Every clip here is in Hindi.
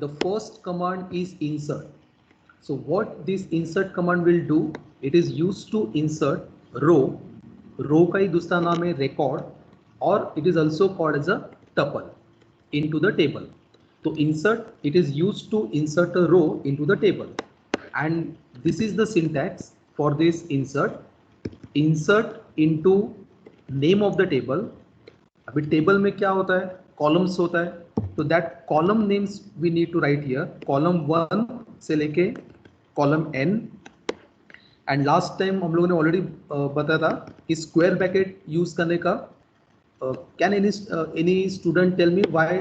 the first command is insert. So what this insert command will do, it is used to insert row का ही दूसरा नाम है record, or it is also called as a tuple into the table. So insert, it is used to insert a row into the table, and this is the syntax for this insert. Insert into name of the table. अभी टेबल में क्या होता है, कॉलम्स होता है, तो that column names we need to write here, column 1 से लेके column n. And last time हम लोगों ने ऑलरेडी बताया था कि स्क्वायर ब्रैकेट यूज करने का. Can any student tell me why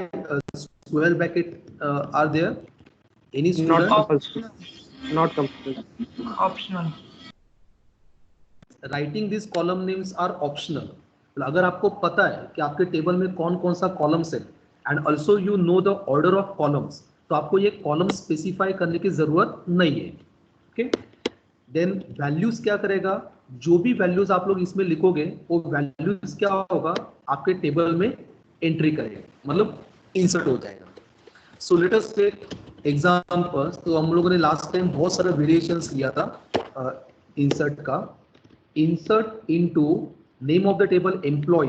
square bracket are there? Any student? Not compulsory. Optional. Writing this column names are optional. अगर आपको पता है कि आपके टेबल में कौन कौन सा कॉलम्स है and also you know the order of columns, तो आपको ये कॉलम स्पेसिफाई करने की जरूरत नहीं है. ओके, देन वैल्यूज क्या करेगा, जो भी वैल्यूज आप लोग इसमें लिखोगे वो वैल्यूज क्या होगा, आपके टेबल में एंट्री करेगा, मतलब इंसर्ट हो जाएगा. So let us take examples. तो हम लोगों ने लास्ट टाइम बहुत सारे वेरिएशंस लिया था इंसर्ट का. Insert into name of the table employee.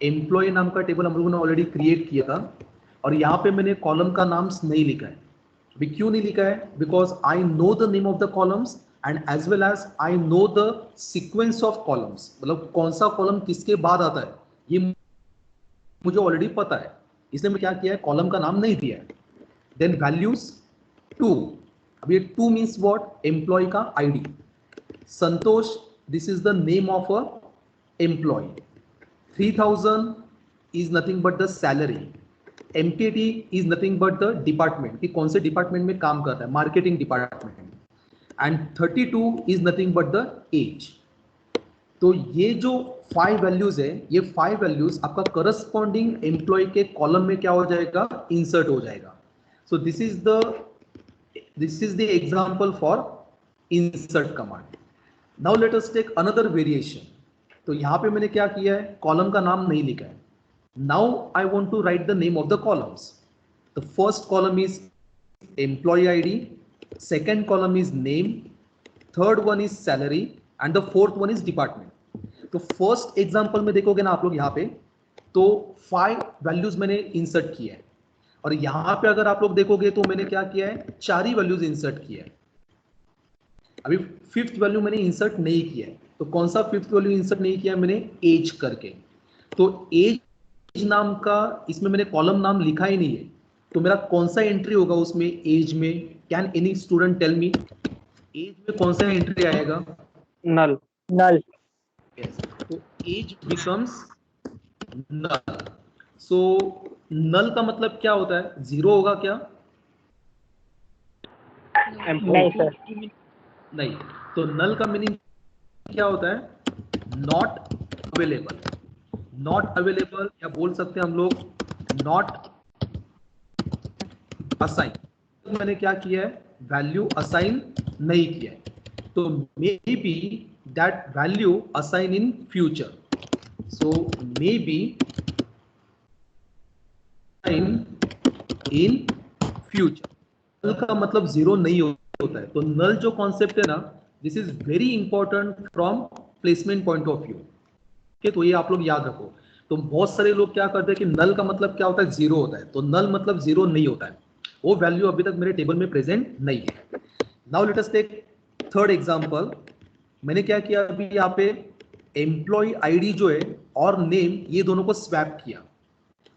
Employee नाम का टेबल हम लोगों ने ऑलरेडी क्रिएट किया था, और यहाँ पे मैंने कॉलम का नाम नहीं लिखा है. अभी क्यों नहीं लिखा है? Because I know the name of the columns and as well as I know the sequence of columns, मतलब कौन सा कॉलम किसके बाद आता है ये मुझे ऑलरेडी पता है, इसलिए मैं क्या किया है, कॉलम का नाम नहीं दिया है. Then values 2. अब ये 2 मीन्स व्हाट, एम्प्लॉय का ID. Santosh, this is the name of a employee. 3000 is nothing but the salary. MTT is nothing but the department, कि कौन से डिपार्टमेंट में काम करता है, marketing department. And 32 is nothing but the age. तो ये जो 5 वैल्यूज है, ये 5 वैल्यूज आपका करस्पॉन्डिंग एम्प्लॉय के कॉलम में क्या हो जाएगा, इंसर्ट हो जाएगा. So this is the example for insert command. Now let us take another variation. तो यहाँ पे मैंने क्या किया है, कॉलम का नाम नहीं लिखा है. Now I want to write the name of the columns. The first column is employee ID, second column is name, third one is salary and the fourth one is department. तो फर्स्ट एग्जांपल में देखोगे ना आप लोग यहाँ पे, तो 5 वैल्यूज मैंने इंसर्ट किया है, और यहाँ पे अगर आप लोग देखोगे तो मैंने क्या किया है, 4 ही वैल्यूज इंसर्ट किया है. अभी 5th वैल्यू मैंने इंसर्ट नहीं किया है. तो कौन सा 5th वैल्यू इंसर्ट नहीं किया मैंने, एज करके. तो एज नाम का इसमें मैंने कॉलम नाम लिखा ही नहीं है, तो मेरा कौन सा एंट्री होगा उसमें, एज में? Can any student tell me, age में कौन सा एंट्री आएगा? Null. Yes. तो age becomes null. So null का मतलब क्या होता है, जीरो होगा क्या? नहीं सर. नहीं. तो नल का मीनिंग क्या होता है, नॉट अवेलेबल. नॉट अवेलेबल, या बोल सकते हैं हम लोग नॉट असाइन. तो मैंने क्या किया है, वैल्यू असाइन नहीं किया है, तो maybe that value assign in future. So maybe in future. Null का मतलब जीरो नहीं होता है. तो नल जो कॉन्सेप्ट है ना, this is very important from placement point of view. Okay, तो ये आप लोग याद रखो. तो बहुत सारे लोग क्या करते हैं कि नल का मतलब क्या होता है, जीरो होता है. तो नल मतलब जीरो नहीं होता है, वो वैल्यू अभी तक मेरे टेबल में प्रेजेंट नहीं है. Now let us take third example. मैंने क्या किया, अभी यहाँ पे एम्प्लॉय आईडी जो है और नेम, ये दोनों को स्वैप किया.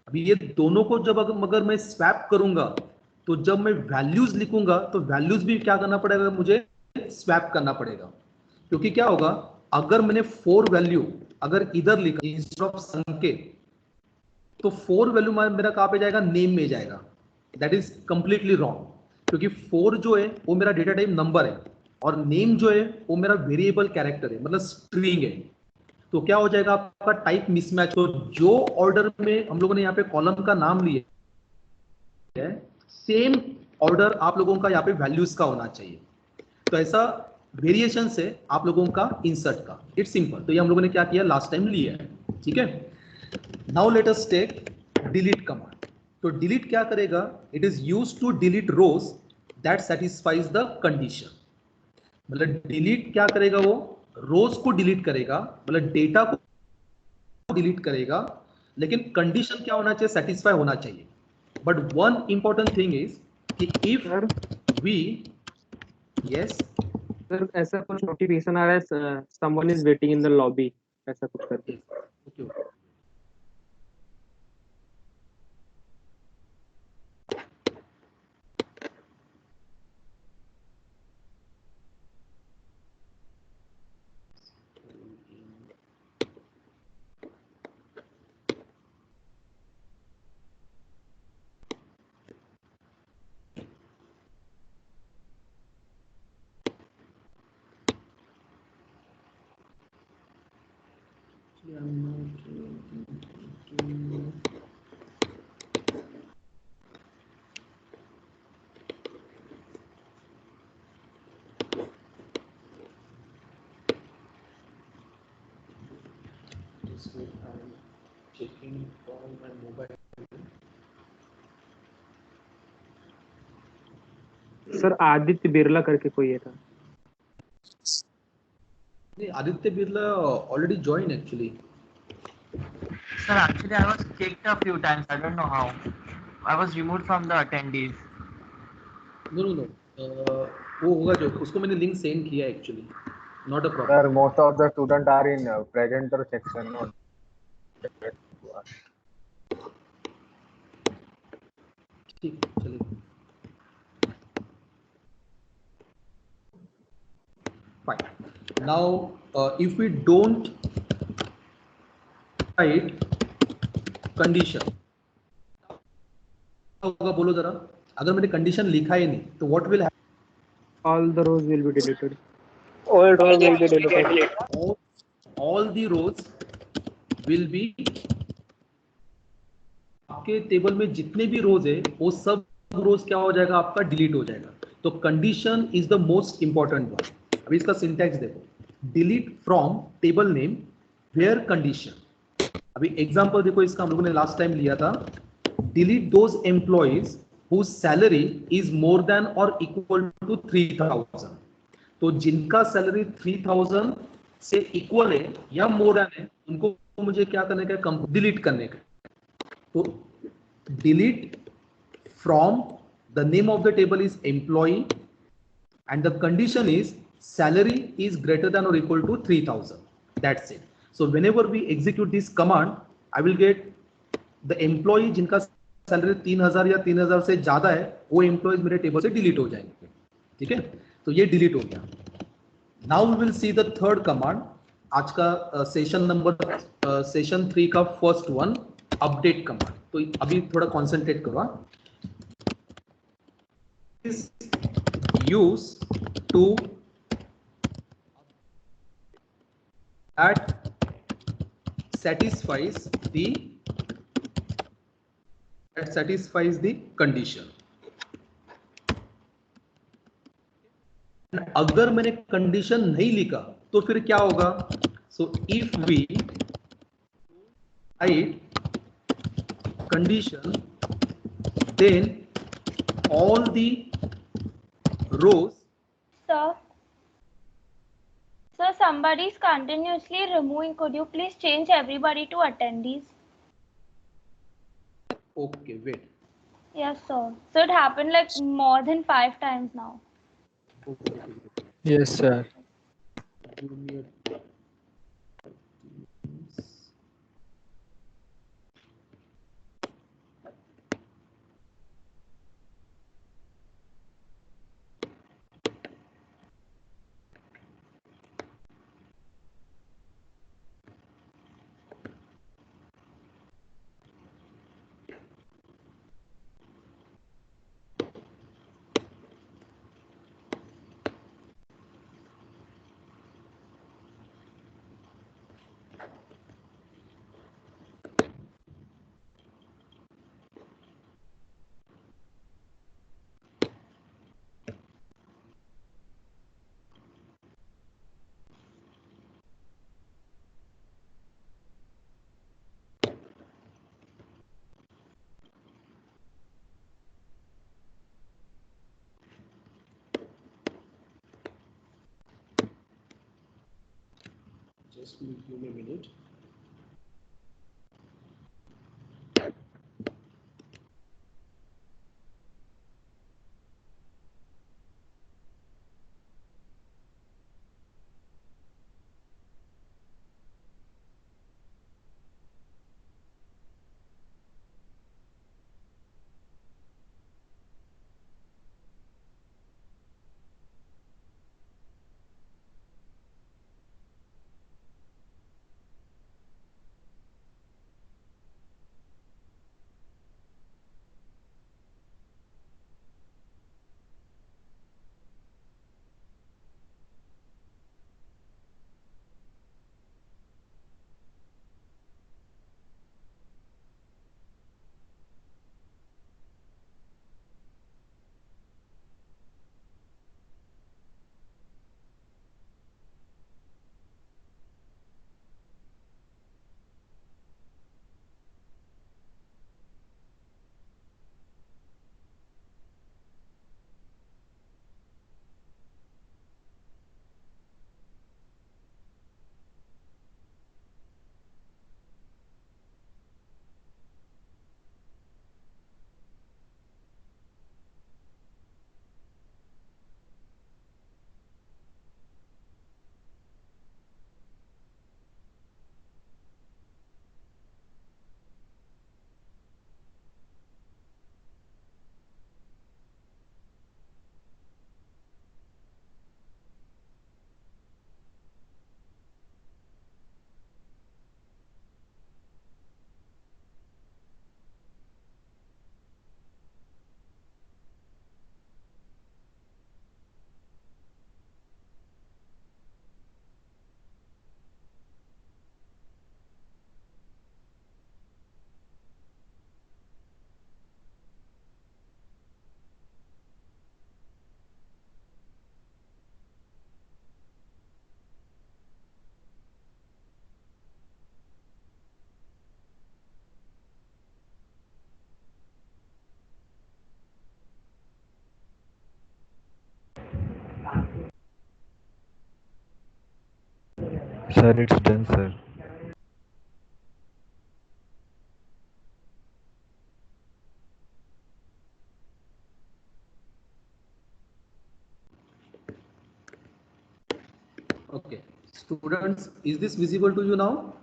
अभी ये दोनों को जब अगर मैं स्वैप करूंगा, तो जब मैं वैल्यूज लिखूंगा तो वैल्यूज भी क्या करना पड़ेगा, मुझे स्वैप करना पड़ेगा. क्योंकि क्या होगा, अगर मैंने 4 वैल्यू अगर इधर लिखा इंस्टेड ऑफ संकेत, तो 4 वैल्यू मेरा कहां पे जाएगा, नेम में जाएगा. दैट इज कंप्लीटली रॉन्ग, क्योंकि 4 जो है वो मेरा डेटा टाइप नंबर है, और नेम जो है वो मेरा वेरिएबल कैरेक्टर है, मतलब स्ट्रिंग है. तो क्या हो जाएगा, आपका टाइप मिसमैच. तो जो ऑर्डर में हम लोगों ने यहाँ पे कॉलम का नाम लिया है, सेम ऑर्डर आप लोगों का यहाँ पे वैल्यूज का होना चाहिए. तो ऐसा वेरिएशन से आप लोगों का इंसर्ट का, इट्स सिंपल. तो ये हम लोगों ने क्या किया, लास्ट टाइम लिया है. ठीक है. Now let us take delete command. तो डिलीट क्या करेगा, it is use to delete rows that satisfies the condition. मतलब डिलीट क्या करेगा, वो रोज को डिलीट करेगा, मतलब डेटा को डिलीट करेगा, लेकिन कंडीशन क्या होना चाहिए, सेटिस्फाई होना चाहिए। But one important thing is कि if sir we, yes, sir ऐसा कुछ नोटिफिकेशन आ रहा है, someone is waiting in the lobby, ऐसा कुछ करके। Okay okay, checking on my mobile. Sir Aditya Birla करके कोई है था। नहीं, Aditya Birla already joined actually. Sir, actually, I was kicked a few times. I don't know how. I was removed from the attendees. No no no, वो होगा जो, उसको मैंने लिंक सेंड किया actually, not a problem. Sir, most of the students are in presenter section. Not ठीक है, चलिए, fine. Now if we don't write condition, होगा बोलो जरा, अगर मैंने कंडीशन लिखा ही नहीं तो what will all the rows will be deleted. All rows will be deleted. all the rows will be, आपके टेबल में जितने भी रोज है वो सब रोज क्या हो जाएगा, आपका डिलीट हो जाएगा। तो condition is the most important one. अभी इसका सिंटैक्स देखो, delete from table name where condition. अभी एग्जांपल देखो इसका, हम लोगों ने लास्ट टाइम लिया था, delete those employees whose salary is more than or equal to 3000। तो जिनका सैलरी 3000 से इक्वल है या मोर देन है, उनको मुझे क्या करने का, डिलीट करने का। तो delete from, the name of the table is employee and the condition is salary is greater than or equal to 3000, that's it. So whenever we execute this command, I will get the employee जिनका सैलरी 3000 या 3000 से ज्यादा है, वो एम्प्लॉयज मेरे टेबल से डिलीट हो जाएंगे। ठीक है, तो ये डिलीट हो गया। Now we will see the third command, आज का सेशन नंबर सेशन 3 का फर्स्ट वन, अपडेट कमांड। तो अभी थोड़ा कॉन्सेंट्रेट करो। Use to that satisfies the condition। अगर मैंने कंडीशन नहीं लिखा तो फिर क्या होगा, so if we write condition then all the rows. Sir, somebody is continuously removing. Could you please change everybody to attendees? Okay, wait. Yes, sir. So it happened like more than 5 times now. Yes, sir. Give me a just give me a minute. Sir, it's done, sir. Okay, students, is this visible to you now?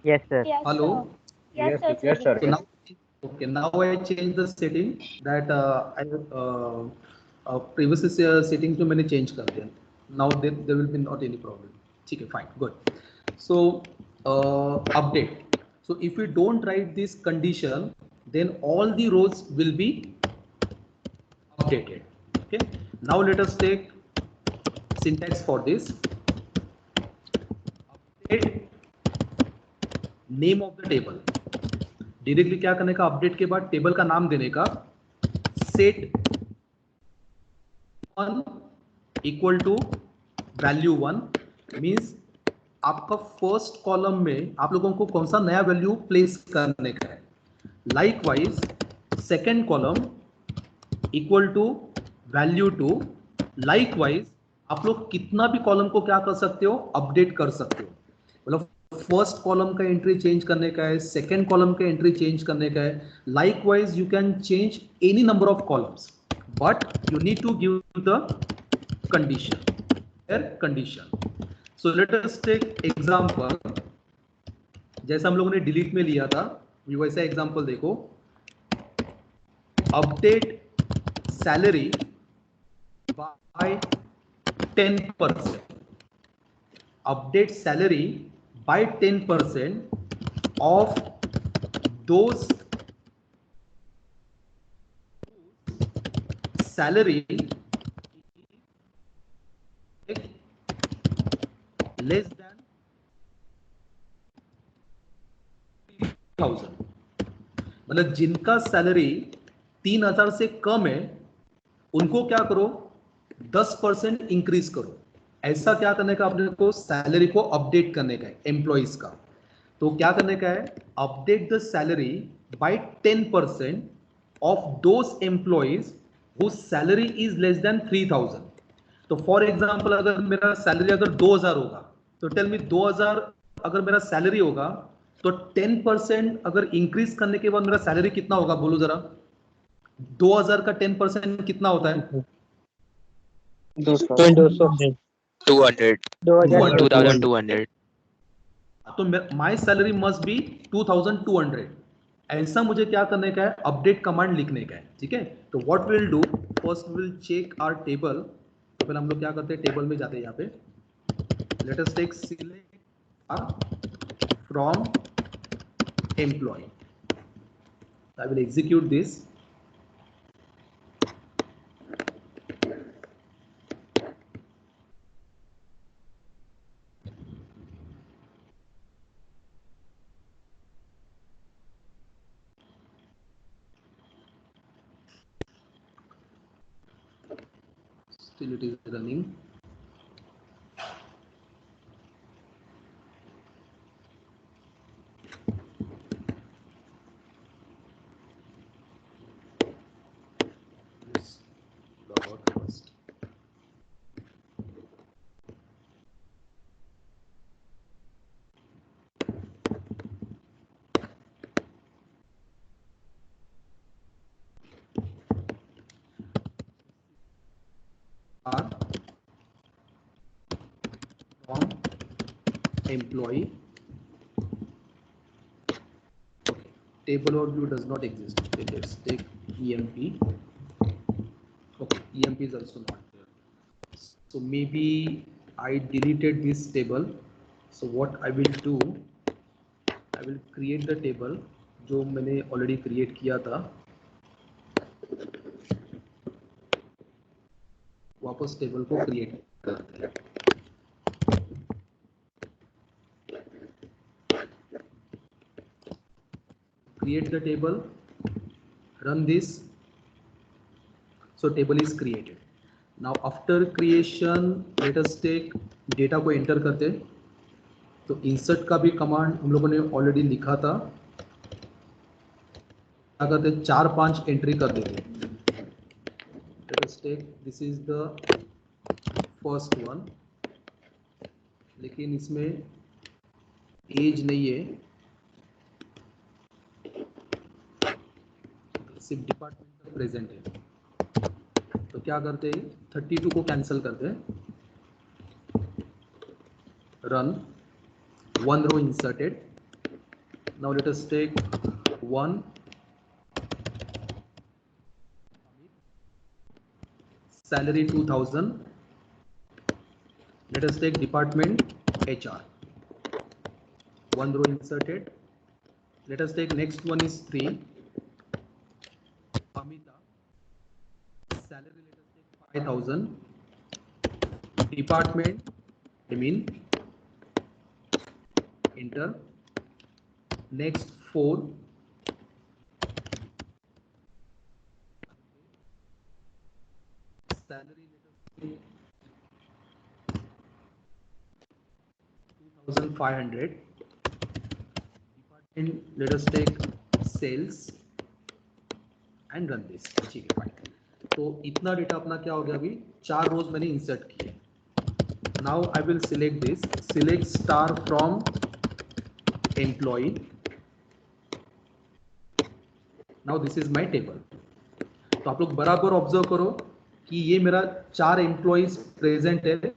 Yes, sir. Yes, Hello. sir. Yes, sir. Yes, sir. So now, okay, now I change the setting that I previously setting to मैंने change कर दिया. Now there will be not any problem. ठीक है, fine, good. So update. So if we don't write this condition, then all the rows will be updated. Okay. Now let us take syntax for this. Update name of the table. Directly क्या करने का, अपडेट के बाद टेबल का नाम देने का, set 1 equal to value 1 means आपका फर्स्ट कॉलम में आप लोगों को कौन सा नया वैल्यू प्लेस करने का है. Likewise second column equal to value 2. Likewise आप लोग कितना भी कॉलम को क्या कर सकते हो, अपडेट कर सकते हो. मतलब फर्स्ट कॉलम का एंट्री चेंज करने का है, सेकेंड कॉलम का एंट्री चेंज करने का है. Likewise you can change any number of columns but you need to give the condition. So let us take example. जैसा हम लोगों ने डिलीट में लिया था वैसा एग्जांपल देखो. Update salary by 10%. Update salary by 10% of those salary less than 3,000. मतलब जिनका सैलरी 3,000 से कम है उनको क्या करो, 10% इंक्रीज करो. ऐसा क्या करने का, अपने को सैलरी को अपडेट करने का है एम्प्लॉइज का. तो क्या करने का है, update the salary by 10% of those employees whose salary is less than 3,000. तो फॉर एग्जांपल अगर मेरा सैलरी अगर 2,000 होगा तो टेल मी 2000 अगर मेरा सैलरी होगा तो 10% अगर इंक्रीज करने के बाद मेरा सैलरी कितना होगा बोलो जरा। 2000 का 10% कितना होता है? 200 200. 2200 तो माय सैलरी मस्ट बी 2200। ऐसा मुझे क्या करने का है? अपडेट कमांड लिखने का है। ठीक है, तो what will do, first will check our table. तो पहले हम लोग क्या करते हैं, टेबल में जाते हैं। यहाँ पे let us take select from employee. I will execute this. Still it is running. Let's log out first. R from employee. Okay. Table or view does not exist. Okay, let's take EMP. Okay, EMP is also not there. So maybe I deleted this table. So what I will do, I will create the table जो मैंने already create किया था। वापस टेबल को क्रिएट करते हैं। Create the table, run this. So table is created. Now after creation, let us take data को enter करते हैं। तो insert का भी कमांड हम लोगों ने ऑलरेडी लिखा था। क्या करते हैं, 4-5 एंट्री कर देते हैं। Let us take, this is the first one, लेकिन इसमें एज नहीं है, सिर्फ डिपार्टमेंट प्रेजेंट है। तो क्या करते हैं, 32 को कैंसिल करते हैं। Run, 1 row inserted. Now let us take 1 salary 2000. Let us take department HR. 1 row inserted. Let us take next one is 3. Amita. Salary let us take 5000. Department admin. Enter. Next 4. Salary let us take 2500. Department let us take sales and run this. ठीक है, फाइन। तो इतना डेटा अपना क्या हो गया, अभी 4 रोज मैंने इंसर्ट किए। Now I will select this, select star from employ. Now this is my table. तो आप लोग बराबर ऑब्जर्व करो कि ये मेरा 4 एम्प्लॉइज प्रेजेंट है,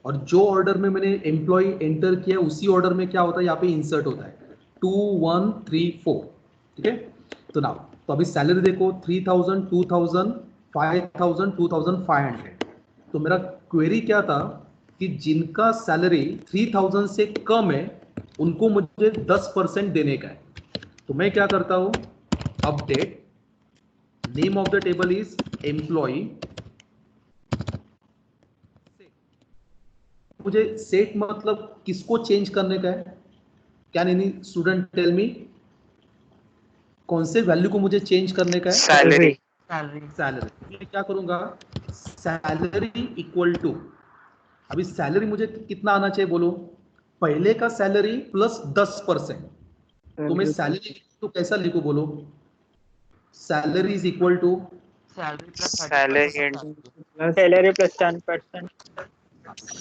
और जो ऑर्डर में मैंने एम्प्लॉय एंटर किया उसी ऑर्डर में क्या होता है, यहाँ पे इंसर्ट होता है 2 1 3 4। ठीक है, तो नाउ तो अभी सैलरी देखो 3000 2000 5000 2500। तो मेरा क्वेरी क्या था कि जिनका सैलरी 3000 से कम है उनको मुझे 10% देने का है। तो मैं क्या करता हूं, update, name of the table is employee. मुझे सेट मतलब किसको चेंज करने का है? Can any student tell me कौन से वैल्यू को मुझे चेंज करने का है? Salary salary. मैं क्या करूंगा, सैलरी इक्वल टू, अभी सैलरी मुझे कितना आना चाहिए बोलो, पहले का सैलरी प्लस 10%। तो मैं सैलरी तो कैसा लिखूं बोलो, salary is equal to Salary plus salary 30%. Salary plus 10%।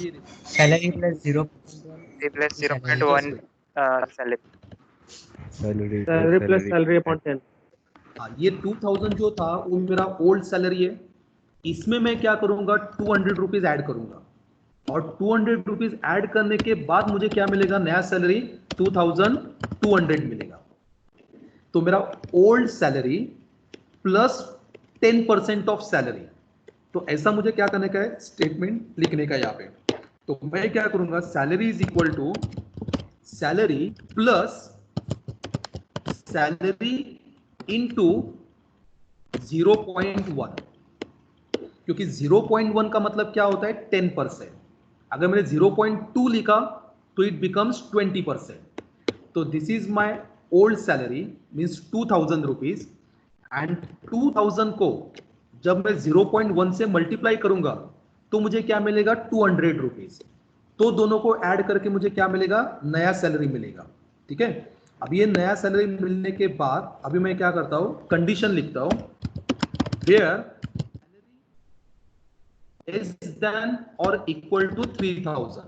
ये देखो, Salary plus 0.1 plus salary. 0.1 salary. Salary plus Salary plus salary. salary upon 10. हाँ, ये 2000 जो था वो मेरा ओल्ड सैलरी है, इसमें मैं क्या करूंगा 200 रुपीज ऐड करूंगा, और 200 रुपीज ऐड करने के बाद मुझे क्या मिलेगा, नया सैलरी 2200 मिलेगा। तो मेरा old salary plus 10% of salary, तो ऐसा मुझे क्या करने का है, स्टेटमेंट लिखने का यहाँ पे। तो मैं क्या करूंगा, salary is equal to salary plus salary into 0.1, क्योंकि 0.1 का मतलब क्या होता है 10%। अगर मैंने 0.2 लिखा तो इट बिकम्स 20%। तो this is my old salary means 2000 rupees, and 2000 को जब मैं 0.1 से मल्टीप्लाई करूंगा तो मुझे क्या मिलेगा 200 रुपीज। तो दोनों को ऐड करके मुझे क्या मिलेगा, नया सैलरी मिलेगा। ठीक है, अब ये नया सैलरी मिलने के बाद अभी मैं क्या करता हूं, कंडीशन लिखता हूं, वेयर इज देन और इक्वल टू 3000,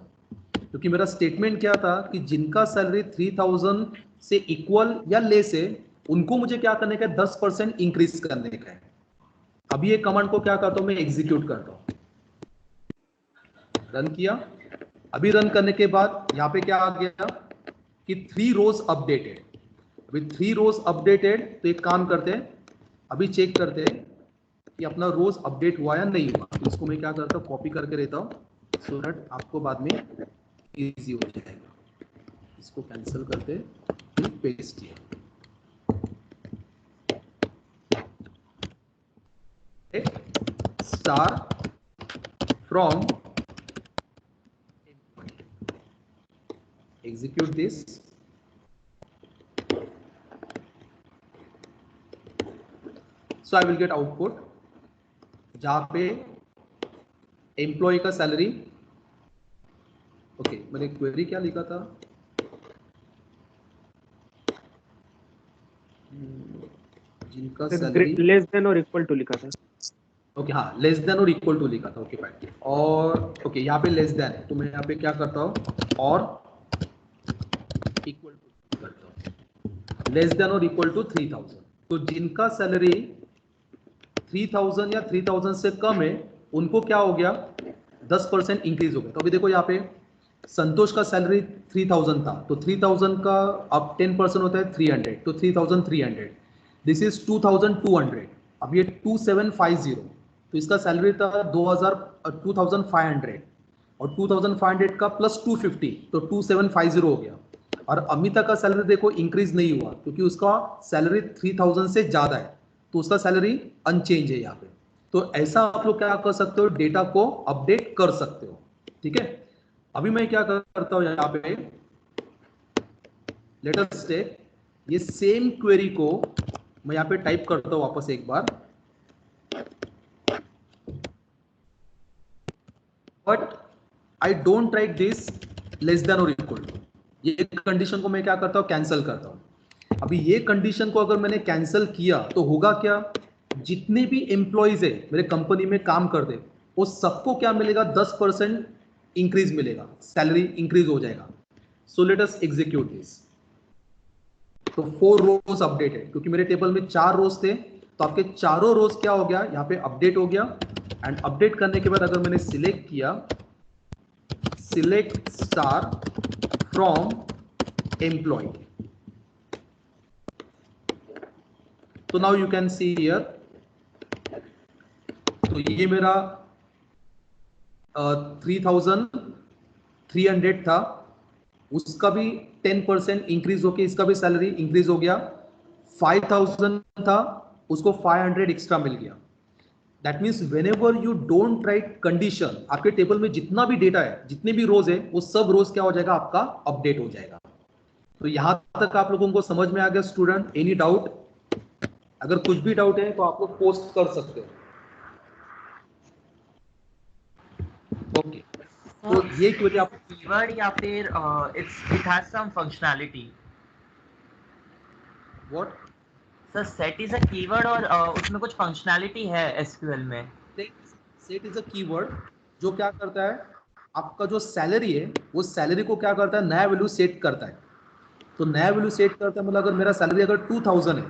क्योंकि मेरा स्टेटमेंट क्या था कि जिनका सैलरी 3000 से इक्वल या लेस है उनको मुझे क्या करने का है, 10% इंक्रीज करने का है। अब ये कमांड को क्या करता हूं, मैं एग्जीक्यूट करता हूं, रन किया। अभी रन करने के बाद यहाँ पे क्या आ गया कि 3 रोज अपडेटेड। अभी 3 रोज अपडेटेड, तो एक काम करते हैं, अभी चेक करते हैं कि अपना रोज अपडेट हुआ या नहीं हुआ। तो इसको मैं क्या करता हूँ, कॉपी करके रहता हूँ सो दैट आपको बाद में इजी हो जाएगा। इसको कैंसिल करते फिर पेस्ट किया, star from execute this, so I will get output जहां पे एम्प्लॉय का सैलरी, ओके मैंने क्वेरी क्या लिखा था, जिनका सैलरी लेस देन और इक्वल टू लिखा था। ओके हाँ, लेस देन और इक्वल टू लिखा था। ओके फाइन, और ओके यहाँ पे लेस देन है तो मैं यहाँ पे क्या करता हूँ, और इक्वल टू करता हूँ, लेस देन और इक्वल टू 3000। तो जिनका सैलरी 3000 या 3000 से कम है उनको क्या हो गया, 10% इंक्रीज हो गया। तो अभी देखो यहाँ पे संतोष का सैलरी 3000 था, तो 3000 का अब 10% होता है 300, तो 3300, दिस इज 2200। अब ये 2750, तो इसका सैलरी था 2500, और 2500 का प्लस 250, तो 2750 हो गया। और अमिता का सैलरी देखो इंक्रीज नहीं हुआ क्योंकि उसका सैलरी 3000 से ज्यादा है, तो उसका सैलरी अनचेंज है यहाँ पे। तो ऐसा आप लोग क्या कर सकते हो, डेटा को अपडेट कर सकते हो। ठीक है, अभी मैं क्या करता हूं यहाँ पे, लेट अस टेक ये सेम क्वेरी को मैं यहाँ पे टाइप करता हूं वापस एक बार, but I don't write this less than और इक्वल टू। ये कंडीशन को मैं क्या करता हूं, कैंसिल करता हूं। अभी ये कंडीशन को अगर मैंने कैंसिल किया तो होगा क्या, जितने भी एम्प्लॉइज है मेरे कंपनी में काम करते वो सबको क्या मिलेगा, 10% इंक्रीज मिलेगा, सैलरी इंक्रीज हो जाएगा। So let us execute this. तो 4 रोज अपडेटेड, क्योंकि मेरे टेबल में 4 रोज थे, तो आपके चारों रोज क्या हो गया, यहाँ पे अपडेट हो गया। एंड अपडेट करने के बाद अगर मैंने सिलेक्ट किया, सिलेक्ट स्टार फ्रॉम एम्प्लॉय, तो now you can see here, तो ये मेरा 3300 था, उसका भी 10% इंक्रीज होके इसका भी सैलरी इंक्रीज हो गया। 5000 था, उसको 500 एक्स्ट्रा मिल गया। That means whenever you don't write condition, आपके टेबल में जितना भी डेटा है, जितने भी रोज है, वो सब रोज क्या हो जाएगा, आपका अपडेट हो जाएगा। तो यहां तक आप लोगों को समझ में आ गया स्टूडेंट? Any doubt? अगर कुछ भी डाउट है तो आप लोग पोस्ट कर सकते हो। ओके, तो ये क्वेरी आप कीवर्ड या फिर it has some functionality. What? Sir set is a keyword और उसमें कुछ फंक्शनैलिटी है एसक्यूएल में। सेट इज अ कीवर्ड जो क्या करता है, आपका जो सैलरी है वो सैलरी को क्या करता है, नया वैल्यू सेट करता है। तो नया वैल्यू सेट करता है मतलब अगर मेरा सैलरी अगर 2000 है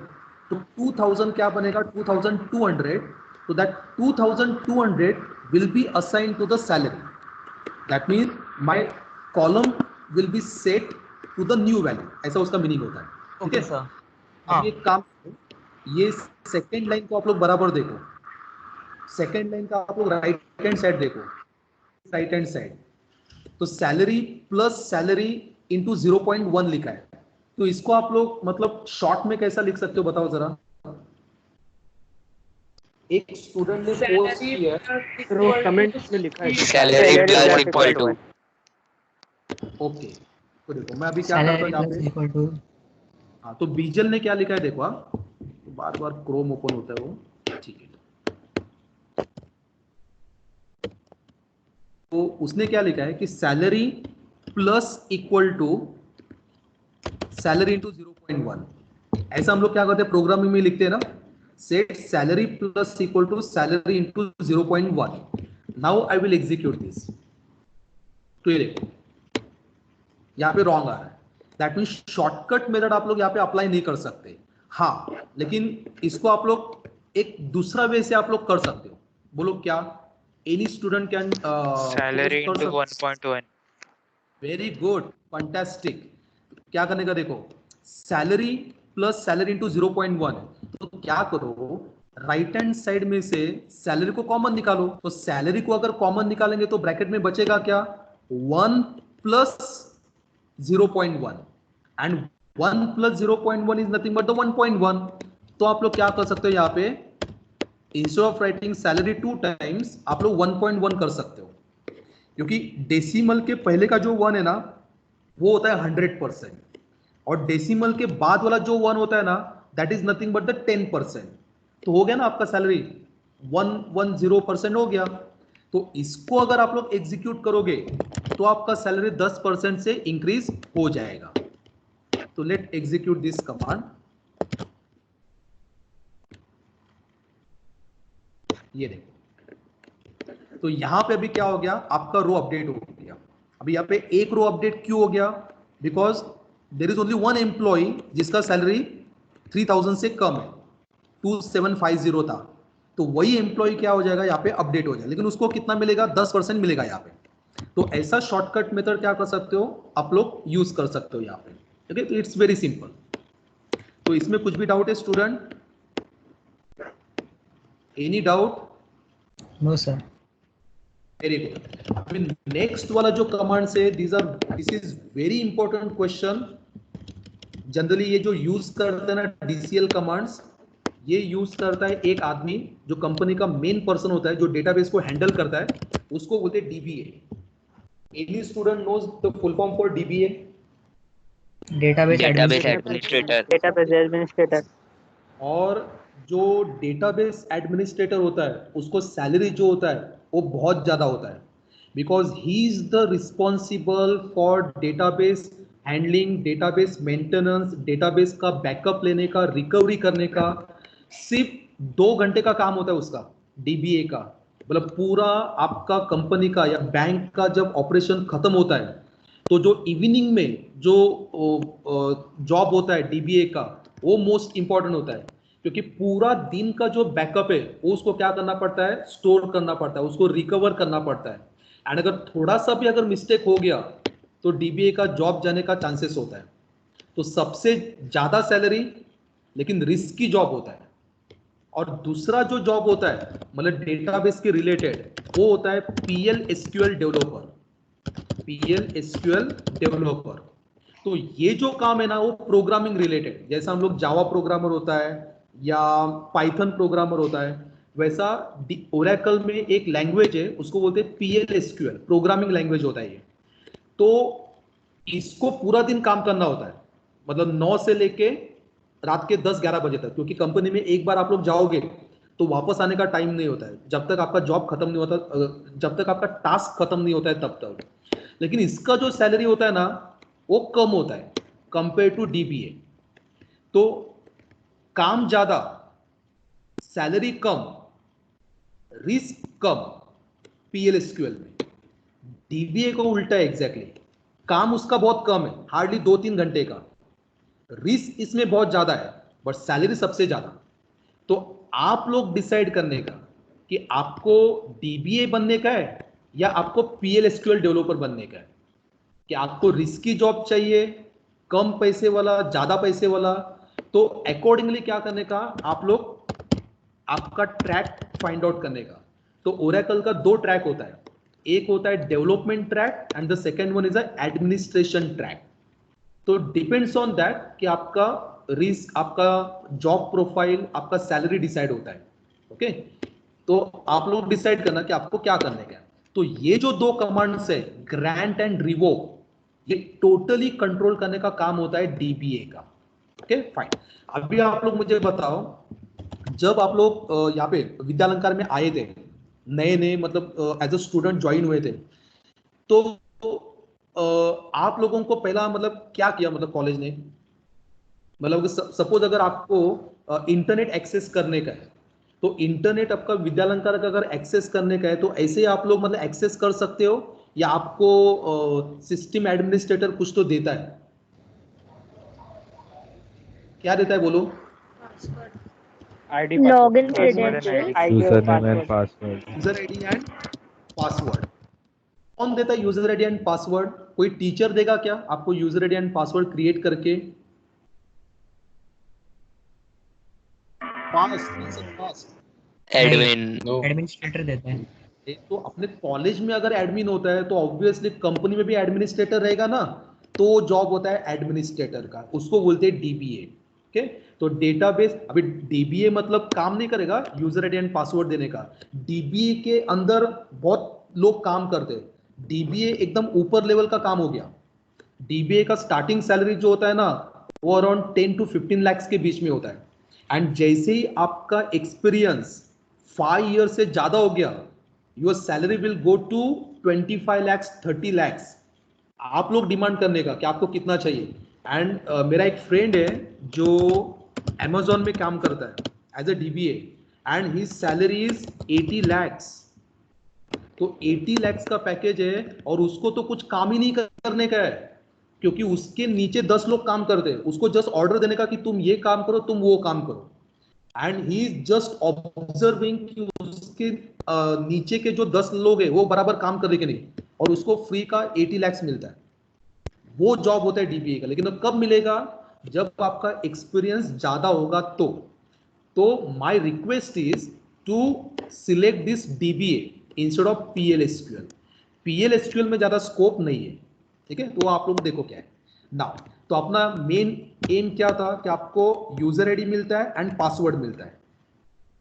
तो 2000 क्या बनेगा 2200, तो that 2200 will be assign to the salary, that means my column will be set to the new value, ऐसा उसका मीनिंग होता है। ठीक है Okay, sir. अब ये काम, ये सेकेंड लाइन को आप लोग बराबर देखो, सेकेंड लाइन का आप लोग राइट हैंड साइड देखो, राइट हैंड साइड, तो सैलरी प्लस सैलरी इंटू 0.1 लिखा है। तो इसको आप लोग मतलब शॉर्ट में कैसा लिख सकते हो बताओ जरा। एक स्टूडेंट ने पोस्ट किया सर वो कमेंट में लिखा है Salary plus equal to. Okay, तो देखो मैं अभी क्या करता हूँ यहाँ पे, इक्वल टू हाँ तो बीजल ने क्या लिखा है देखो, तो बार बार क्रोम ओपन होता है वो, ठीक है। तो उसने क्या लिखा है कि salary plus equal to salary into 0.1, ऐसा हम लोग क्या करते हैं प्रोग्रामिंग में लिखते हैं ना, set salary plus equal to salary into 0.1। Now I will execute this. तो ये देखो यहाँ पे रॉन्ग आ रहा है, दैट मीन्स शॉर्टकट मेथड आप लोग यहाँ पे अप्लाई नहीं कर सकते। हाँ लेकिन इसको आप लोग एक दूसरा वे से आप लोग कर सकते हो। बोलो क्या? Any student can Salary into 1.1. Very good, fantastic. क्या करने का देखो, सैलरी प्लस सैलरी इंटू 0.1, तो क्या करो राइट हैंड साइड में से सैलरी को कॉमन निकालो। तो सैलरी को अगर कॉमन निकालेंगे तो ब्रैकेट में बचेगा क्या, 1 plus 0.1 and 1 plus 0.1 is nothing but the 1.1। तो आप लोग क्या कर सकते हो यहाँ पे, instead of writing salary 2 times आप लोग 1.1 कर सकते हो, क्योंकि डेसिमल के पहले का जो 1 है ना वो होता है 100%, और डेसिमल के बाद वाला जो 1 होता है ना that is nothing but the 10%। तो हो गया ना आपका सैलरी 110% हो गया। तो इसको अगर आप लोग एग्जीक्यूट करोगे तो आपका सैलरी 10% से इंक्रीज हो जाएगा। तो लेट एग्जीक्यूट दिस कमांड। ये देखो, तो यहां पे अभी क्या हो गया, आपका रो अपडेट हो गया। अभी यहाँ पे एक रो अपडेट क्यों हो गया, because there is only one employee जिसका सैलरी 3000 से कम है, 2750 था। तो वही एम्प्लॉय क्या हो जाएगा यहाँ पे अपडेट हो जाएगा, लेकिन उसको कितना मिलेगा, 10% मिलेगा यहाँ पे। तो ऐसा शॉर्टकट मेथड क्या कर सकते हो आप लोग, यूज कर सकते हो यहाँ पे। ठीक है, तो इट्स वेरी सिंपल। तो इसमें कुछ भी डाउट है student, any doubt? No sir. Very good. अभी नेक्स्ट वाला जो कमांड्स है, this is very important question. Generally ये जो यूज करते हैं ना डीसीएल कमांड्स, ये यूज करता है एक आदमी जो कंपनी का मेन पर्सन होता है, जो डेटाबेस को हैंडल करता है, उसको बोलते हैं DBA. Any student knows the full form for DBA? Database Database administrator. administrator. Database administrator. और जो डेटाबेस एडमिनिस्ट्रेटर होता है उसको सैलरी जो होता है वो बहुत ज्यादा होता है, because he is the responsible for database handling, database maintenance, database का बैकअप लेने का, रिकवरी करने का। सिर्फ 2 घंटे का काम होता है उसका, डीबीए का। मतलब पूरा आपका कंपनी का या बैंक का जब ऑपरेशन खत्म होता है तो जो इवनिंग में जो जॉब होता है डीबीए का, वो मोस्ट इंपॉर्टेंट होता है, क्योंकि पूरा दिन का जो बैकअप है वो उसको क्या करना पड़ता है, स्टोर करना पड़ता है, उसको रिकवर करना पड़ता है। एंड अगर थोड़ा सा भी अगर मिस्टेक हो गया तो डीबीए का जॉब जाने का चांसेस होता है। तो सबसे ज्यादा सैलरी लेकिन रिस्क की जॉब होता है। और दूसरा जो जॉब होता है मतलब डेटाबेस के रिलेटेड, वो होता है PL SQL developer. PL SQL developer, तो ये जो काम है ना वो प्रोग्रामिंग रिलेटेड, जैसा हम लोग जावा प्रोग्रामर होता है या पाइथन प्रोग्रामर होता है, वैसा ओरेकल में एक लैंग्वेज है उसको बोलते हैं पीएल एसक्यूएल, प्रोग्रामिंग लैंग्वेज होता है ये। तो इसको पूरा दिन काम करना होता है, मतलब 9 से लेके रात के 10-11 बजे तक, क्योंकि कंपनी में एक बार आप लोग जाओगे तो वापस आने का टाइम नहीं होता है, जब तक आपका जॉब खत्म नहीं होता, जब तक आपका टास्क खत्म नहीं होता है तब तक। लेकिन इसका जो सैलरी होता है ना वो कम होता है कंपेयर टू डीबीए। तो काम ज्यादा, सैलरी कम, रिस्क कम पीएल एसक्यूएल में। डीबीए को उल्टा है एग्जैक्टली, काम उसका बहुत कम है, हार्डली 2-3 घंटे का, रिस्क इसमें बहुत ज्यादा है बट सैलरी सबसे ज्यादा। तो आप लोग डिसाइड करने का कि आपको डीबीए बनने का है या आपको पीएलएसक्यूएल डेवलपर बनने का है, कि आपको रिस्की जॉब चाहिए, कम पैसे वाला, ज्यादा पैसे वाला। तो अकॉर्डिंगली क्या करने का, आप लोग आपका ट्रैक फाइंड आउट करने का। तो ओरेकल का 2 ट्रैक होता है, एक होता है development track and the second one is a administration track. तो डिपेंड्स ऑन दैट कि आपका रिस्क, आपका जॉब प्रोफाइल, आपका सैलरी डिसाइड होता है। ओके, तो आप लोग डिसाइड करना कि आपको क्या करने का है। तो ये जो 2 कमांड्स है, ग्रांट एंड रिवोक, ये टोटली कंट्रोल करने का काम होता है डीबीए का। Okay fine. अभी आप लोग मुझे बताओ, जब आप लोग यहाँ पे विद्यालंकार में आए थे, नए नए मतलब एज अ स्टूडेंट ज्वाइन हुए थे, तो आप लोगों को पहला मतलब क्या किया, मतलब कॉलेज ने, मतलब सपोज अगर आपको इंटरनेट एक्सेस करने का है, तो इंटरनेट आपका विद्यालंकार का अगर एक्सेस करने का है तो ऐसे आप लोग मतलब एक्सेस कर सकते हो, या आपको सिस्टम एडमिनिस्ट्रेटर कुछ तो देता है? क्या देता है बोलो? ID, Login password, credentials. User name and password. User ID and password. कौन देता है यूजर आईडी एंड पासवर्ड? कोई टीचर देगा क्या आपको user ID and password create करके? Admin No. एडमिनिस्ट्रेटर देता है। तो अपने कॉलेज में अगर एडमिन होता है तो ऑब्वियसली कंपनी में भी एडमिनिस्ट्रेटर रहेगा ना, तो जॉब होता है एडमिनिस्ट्रेटर का, उसको बोलते हैं डीबीए। ओके, तो डेटाबेस, अभी डीबीए मतलब काम नहीं करेगा यूजर आईडी एंड पासवर्ड देने का, डीबीए के अंदर बहुत लोग काम करते हैं। डीबीए एकदम ऊपर लेवल का काम हो गया। डीबीए का स्टार्टिंग सैलरी जो होता है ना, वो अराउंड 10 to 15 लाख के बीच में होता है। एंड जैसे ही आपका एक्सपीरियंस 5 ईयर से ज्यादा हो गया, your salary will go to 25 lakhs 30 lakhs। आप लोग डिमांड करने का कि आपको कितना चाहिए। एंड मेरा एक फ्रेंड है जो Amazon में काम करता है as a DBA, and his salary is 80 lakhs। तो 80 lakhs का पैकेज है और उसको तो कुछ काम ही नहीं करने का है, क्योंकि उसके नीचे 10 लोग काम करते हैं, उसको जस्ट ऑर्डर देने का कि तुम ये काम करो, तुम वो काम करो। And he is just observing कि उसके नीचे के जो 10 लोग हैं वो बराबर काम कर रहे कि नहीं, और उसको फ्री का 80 lakhs मिलता है। वो जॉब होता है डीबीए का। लेकिन कब मिलेगा? जब आपका एक्सपीरियंस ज्यादा होगा तो my request is to select this DBA instead of PLSQL. PLSQL में ज्यादा स्कोप नहीं है, ठीक है? तो आप लोग देखो क्या है नाउ। तो अपना मेन एम क्या था कि आपको यूजर आईडी मिलता है एंड पासवर्ड मिलता है।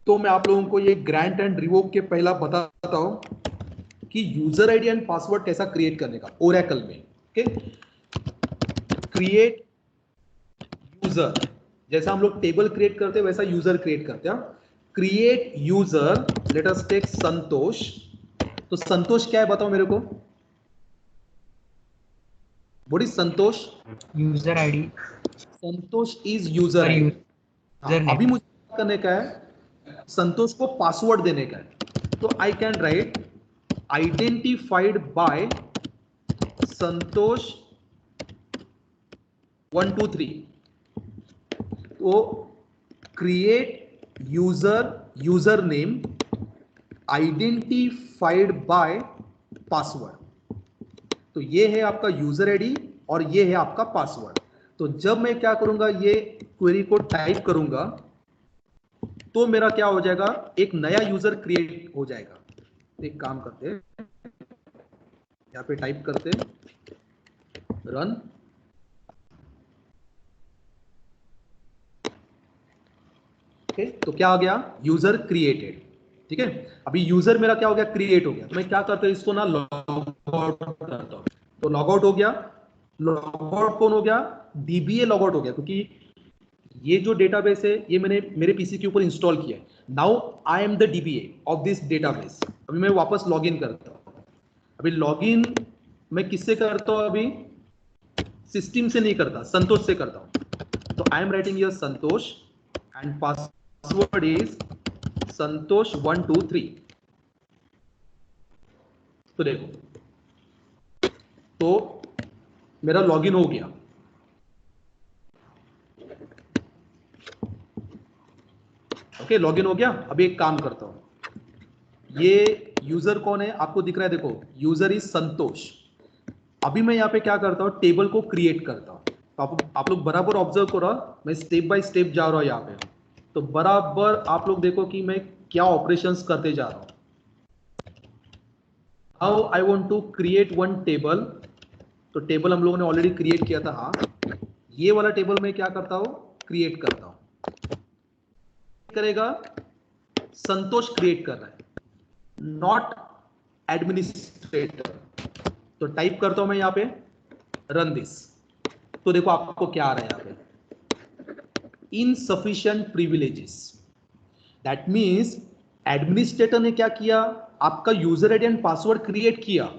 तो मैं आप लोगों को ये ग्रांट एंड रिवोक के पहला बताता हूं कि यूजर आईडी एंड पासवर्ड कैसा क्रिएट करने का ओरेकल में। ओके, क्रिएट यूजर, जैसा हम लोग टेबल क्रिएट करते हैं वैसा यूजर क्रिएट करते हैं। Create user, let us take Santosh. तो संतोष क्या है बताओ मेरे को, what is Santosh? User ID. Santosh is user ID. अभी मुझे क्या करने का है, संतोष को पासवर्ड देने का है। तो I can write identified by Santosh 1 2 3। तो create user name identified by password. तो ये है आपका यूजर आईडी और ये है आपका पासवर्ड। तो जब मैं क्या करूंगा, ये क्वेरी को टाइप करूंगा तो मेरा क्या हो जाएगा, एक नया यूजर क्रिएट हो जाएगा। एक काम करते हैं, यहाँ पे टाइप करते हैं रन। ओके, तो क्या आ गया, यूजर क्रिएटेड। ठीक है, अभी यूजर मेरा क्या हो गया, क्रिएट हो गया। तो मैं क्या करता हूं, इसको ना लॉग आउट करता हूं। तो लॉग आउट हो गया। लॉग आउट कौन हो गया, डीबीए लॉग आउट हो गया, क्योंकि ये जो डेटाबेस है ये मैंने मेरे पीसी के ऊपर इंस्टॉल किया है। Now I am the dBA of this database. अभी मैं वापस लॉग इन करता हूं। अभी लॉग इन मैं किससे करता हूं, अभी सिस्टम से नहीं करता, संतोष से करता हूं। तो I am writing here Santosh and password is संतोष 1 2 3। तो देखो तो मेरा लॉगिन हो गया। ओके, लॉगिन हो गया। अभी एक काम करता हूं, ये यूजर कौन है आपको दिख रहा है, देखो यूजर इज संतोष। अभी मैं यहाँ पे क्या करता हूँ, टेबल को क्रिएट करता हूँ। तो आप लोग बराबर ऑब्जर्व करो, मैं स्टेप बाय स्टेप जा रहा हूँ यहाँ पे। तो बराबर आप लोग देखो कि मैं क्या ऑपरेशंस करते जा रहा हूँ। How I want to create one table. तो टेबल हम लोगों ने ऑलरेडी क्रिएट किया था। हाँ, ये वाला टेबल मैं क्या करता हूँ, क्रिएट करता हूँ। करेगा संतोष, क्रिएट कर रहा है, नॉट एडमिनिस्ट्रेटर। तो टाइप करता हूं मैं यहाँ पे रन दिस। तो देखो आपको क्या आ रहा है यहाँ पे, insufficient privileges. That means administrator ने क्या किया, आपका user ID and password create किया,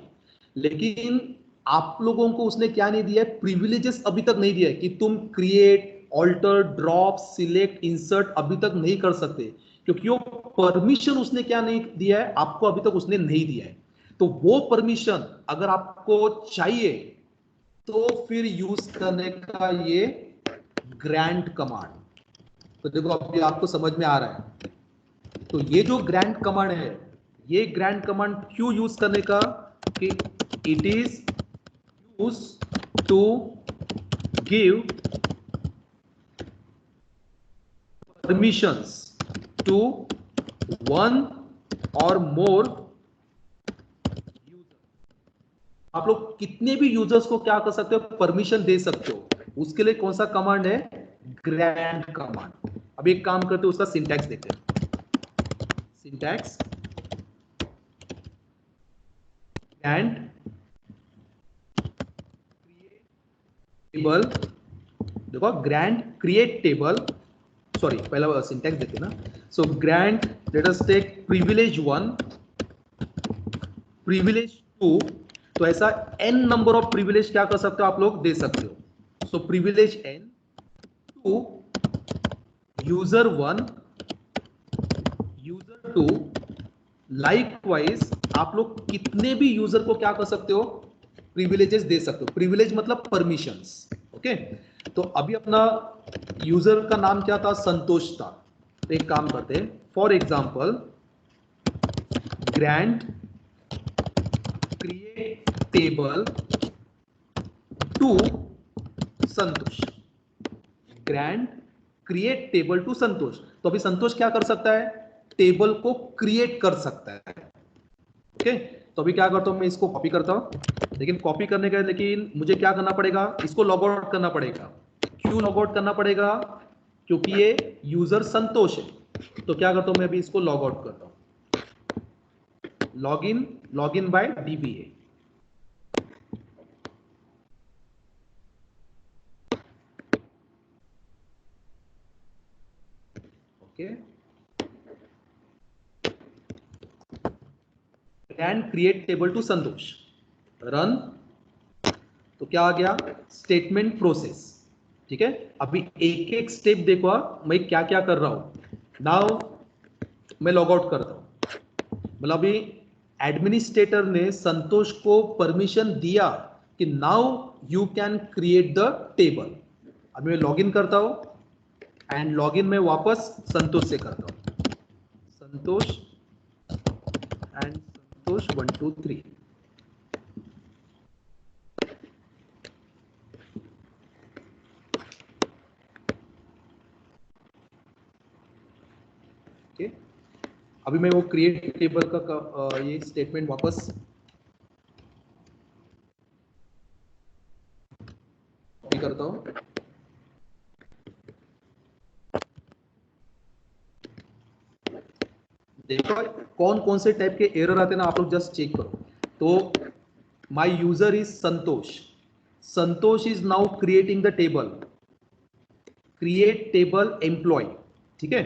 लेकिन आप लोगों को उसने क्या नहीं दिया है, प्रिविलेजेस अभी तक नहीं दिया है कि तुम create, alter, drop, select, insert अभी तक नहीं कर सकते, क्योंकि वो परमिशन उसने क्या नहीं दिया है, आपको अभी तक उसने नहीं दिया है। तो वो परमिशन अगर आपको चाहिए तो फिर यूज करने का ये ग्रांट कमांड। तो देखो अभी आपको समझ में आ रहा है। तो ये जो ग्रांट कमांड है, ये ग्रांट कमांड क्यों यूज करने का, कि it is use to give permissions to one or more users। आप लोग कितने भी यूजर्स को क्या कर सकते हो, परमिशन दे सकते हो। उसके लिए कौन सा कमांड है, ग्रांट कमांड। अब एक काम करते हो, उसका सिंटैक्स देखते हैं। सिंटैक्स ग्रांट टेबल, देखो ग्रांट क्रिएट टेबल, सॉरी पहला सिंटैक्स देते ना। So grant, let us take privilege 1, privilege 2। तो ऐसा n नंबर ऑफ प्रिविलेज क्या कर सकते हो आप लोग, दे सकते हो। So privilege n to user 1, user 2। Likewise आप लोग कितने भी यूजर को क्या कर सकते हो, प्रिविलेजेस दे सकते हो। प्रिविलेज मतलब परमिशंस। ओके, तो अभी अपना यूजर का नाम क्या था, संतोष था। तो एक काम करते हैं, for example grant create table to Santosh, grant create table to Santosh. तो अभी संतोष क्या कर सकता है, टेबल को क्रिएट कर सकता है। ओके, तो अभी क्या करता हूं, मैं इसको कॉपी करता हूं, लेकिन कॉपी करने का, लेकिन मुझे क्या करना पड़ेगा, इसको लॉग आउट करना पड़ेगा। क्यों लॉग आउट करना पड़ेगा, क्योंकि ये यूजर संतोष है। तो क्या करता हूं मैं, अभी इसको लॉग आउट करता हूं, log in by DBA. Okay, grant create table to Santosh, run. तो क्या आ गया, स्टेटमेंट प्रोसेस। ठीक है, अभी एक एक स्टेप देखो मैं क्या क्या कर रहा हूं। नाउ मैं लॉग आउट करता हूं, मतलब अभी एडमिनिस्ट्रेटर ने संतोष को परमिशन दिया कि now you can create the table. अभी मैं लॉग इन करता हूं एंड लॉग इन में वापस संतोष से करता हूं, संतोष एंड संतोष 1 2 3। अभी मैं वो क्रिएट टेबल का ये स्टेटमेंट वापस कॉपी करता हूं। देखो कौन कौन से टाइप के एरर आते हैं ना, आप लोग जस्ट चेक करो। तो my user is Santosh, Santosh is now creating the table, create table employee. ठीक है,